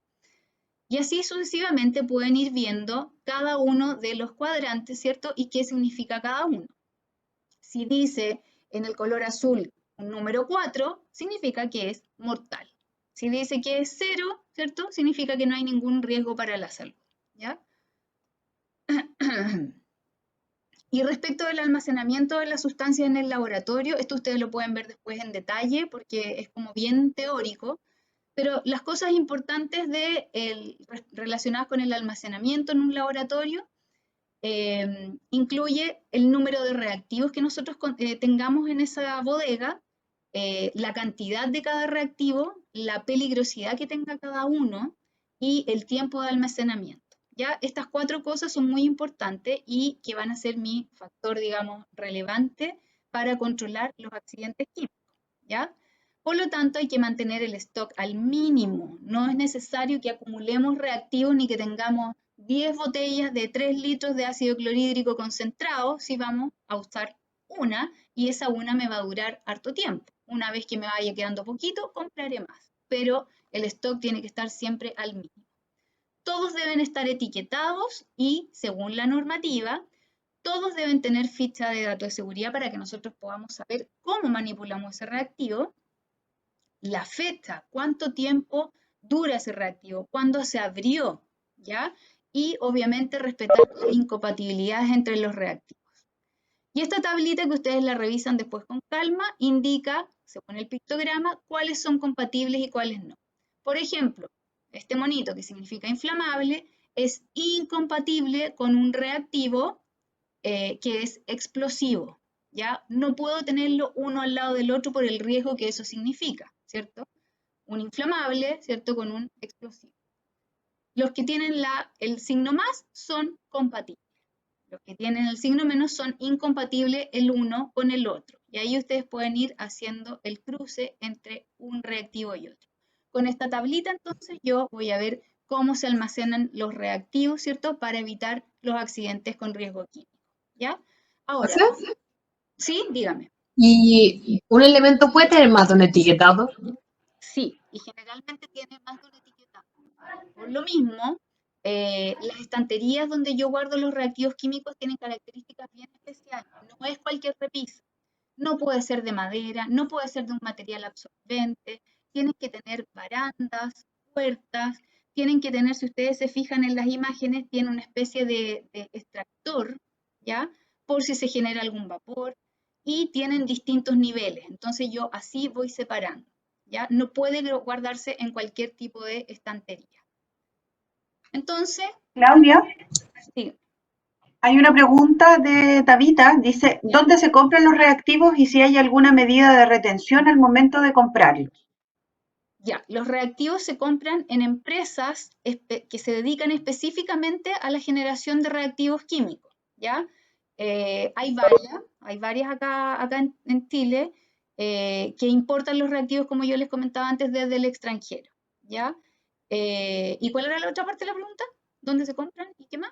Y así sucesivamente pueden ir viendo cada uno de los cuadrantes, ¿cierto? Y qué significa cada uno. Si dice en el color azul un número 4, significa que es mortal. Si dice que es 0, ¿cierto? Significa que no hay ningún riesgo para la salud, ¿ya? Y respecto del almacenamiento de las sustancias en el laboratorio, esto ustedes lo pueden ver después en detalle porque es como bien teórico, pero las cosas importantes relacionadas con el almacenamiento en un laboratorio incluye el número de reactivos que nosotros tengamos en esa bodega, la cantidad de cada reactivo, la peligrosidad que tenga cada uno y el tiempo de almacenamiento. ¿Ya? Estas 4 cosas son muy importantes y que van a ser mi factor, digamos, relevante para controlar los accidentes químicos. ¿Ya? Por lo tanto, hay que mantener el stock al mínimo. No es necesario que acumulemos reactivos ni que tengamos 10 botellas de 3 litros de ácido clorhídrico concentrado si vamos a usar una y esa una me va a durar harto tiempo. Una vez que me vaya quedando poquito, compraré más. Pero el stock tiene que estar siempre al mínimo. Todos deben estar etiquetados y, según la normativa, todos deben tener ficha de datos de seguridad para que nosotros podamos saber cómo manipulamos ese reactivo, la fecha, cuánto tiempo dura ese reactivo, cuándo se abrió, ¿ya? Y obviamente respetar las incompatibilidades entre los reactivos. Y esta tablita que ustedes la revisan después con calma indica, según el pictograma, cuáles son compatibles y cuáles no. Por ejemplo, este monito que significa inflamable es incompatible con un reactivo que es explosivo, ¿ya? No puedo tenerlo uno al lado del otro por el riesgo que eso significa, ¿cierto? Un inflamable, ¿cierto? Con un explosivo. Los que tienen el signo más son compatibles. Los que tienen el signo menos son incompatibles el uno con el otro. Y ahí ustedes pueden ir haciendo el cruce entre un reactivo y otro. Con esta tablita, entonces, yo voy a ver cómo se almacenan los reactivos, ¿cierto? Para evitar los accidentes con riesgo químico, ¿ya? Ahora, ¿Profe? sí, dígame. ¿Y un elemento puede tener más de un etiquetado? Sí, y generalmente tiene más de un etiquetado. Por lo mismo, las estanterías donde yo guardo los reactivos químicos tienen características bien especiales. No es cualquier repisa. No puede ser de madera, no puede ser de un material absorbente. Tienen que tener barandas, puertas. Tienen que tener, si ustedes se fijan en las imágenes, tiene una especie de extractor, ¿ya? Por si se genera algún vapor. Y tienen distintos niveles. Entonces yo así voy separando, ¿ya? No puede guardarse en cualquier tipo de estantería. Entonces, Claudia, sí, hay una pregunta de Tabita, dice, ¿dónde se compran los reactivos y si hay alguna medida de retención al momento de comprarlos? ya, los reactivos se compran en empresas que se dedican específicamente a la generación de reactivos químicos, ¿ya? Hay varias acá en Chile que importan los reactivos, como yo les comentaba antes, desde el extranjero, ¿ya? ¿Y cuál era la otra parte de la pregunta? ¿Dónde se compran y qué más?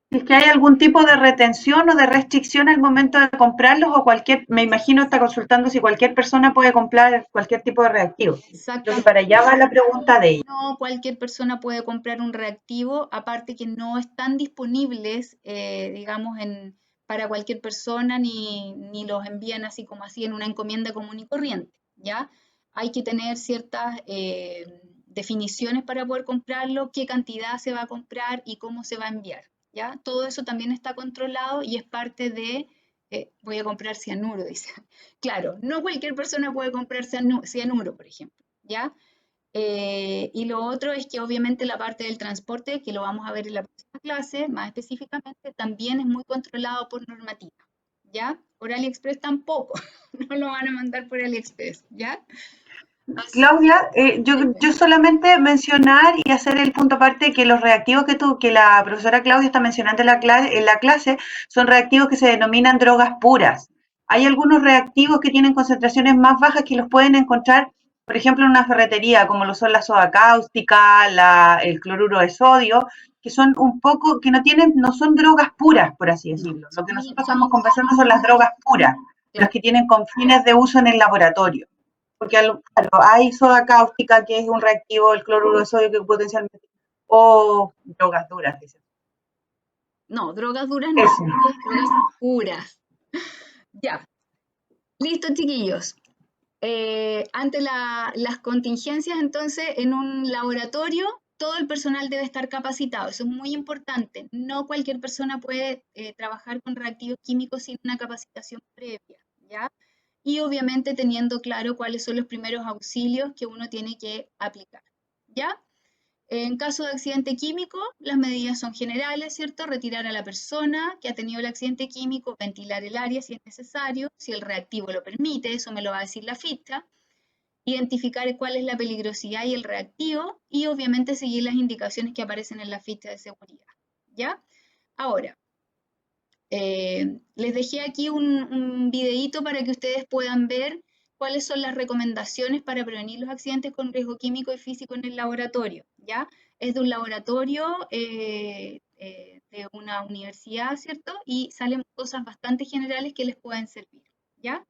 Si es que hay algún tipo de retención o de restricción al momento de comprarlos o me imagino está consultando si cualquier persona puede comprar cualquier tipo de reactivo. Creo que Exactamente. para allá va la pregunta de ella. No cualquier persona puede comprar un reactivo, aparte que no están disponibles, digamos, para cualquier persona, ni los envían así como así en una encomienda común y corriente, ¿ya? Hay que tener ciertas definiciones para poder comprarlo, qué cantidad se va a comprar y cómo se va a enviar, ¿ya? Todo eso también está controlado y es parte de, voy a comprar cianuro, dice. Claro, no cualquier persona puede comprar cianuro, por ejemplo, ¿ya? Y lo otro es que obviamente la parte del transporte, que lo vamos a ver en la próxima clase, más específicamente, también es muy controlado por normativa, ¿ya? Por AliExpress tampoco, no lo van a mandar por AliExpress, ¿ya? Claudia, yo solamente mencionar y hacer el punto aparte que los reactivos que la profesora Claudia está mencionando en la clase son reactivos que se denominan drogas puras. Hay algunos reactivos que tienen concentraciones más bajas que los pueden encontrar, por ejemplo, en una ferretería, como lo son la soda cáustica, el cloruro de sodio, que son que no son drogas puras, por así decirlo. Lo que nosotros estamos conversando son las drogas puras, las que tienen con fines de uso en el laboratorio. Porque claro, hay soda cáustica, que es un reactivo, el cloruro de sodio que potencialmente, o drogas duras, dicen. No, drogas duras no, drogas puras. Ya, listo, chiquillos. Ante las contingencias, entonces, en un laboratorio, todo el personal debe estar capacitado, eso es muy importante. No cualquier persona puede trabajar con reactivos químicos sin una capacitación previa, ¿ya? Y obviamente teniendo claro cuáles son los primeros auxilios que uno tiene que aplicar, ¿ya? En caso de accidente químico, las medidas son generales, ¿cierto? Retirar a la persona que ha tenido el accidente químico, ventilar el área si es necesario, si el reactivo lo permite, eso me lo va a decir la ficha. Identificar cuál es la peligrosidad y el reactivo y obviamente seguir las indicaciones que aparecen en la ficha de seguridad, ¿ya? Ahora, les dejé aquí un videíto para que ustedes puedan ver cuáles son las recomendaciones para prevenir los accidentes con riesgo químico y físico en el laboratorio, ¿ya? Es de un laboratorio de una universidad, ¿cierto? Y salen cosas bastante generales que les pueden servir, ¿ya?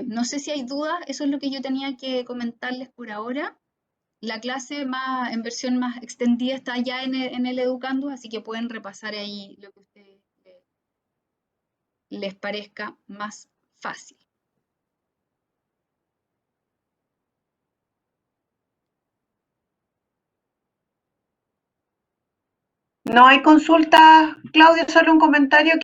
No sé si hay dudas, eso es lo que yo tenía que comentarles por ahora. La clase en versión más extendida está ya en el Educandus, así que pueden repasar ahí lo que a ustedes les parezca más fácil. No hay consultas, Claudia, solo un comentario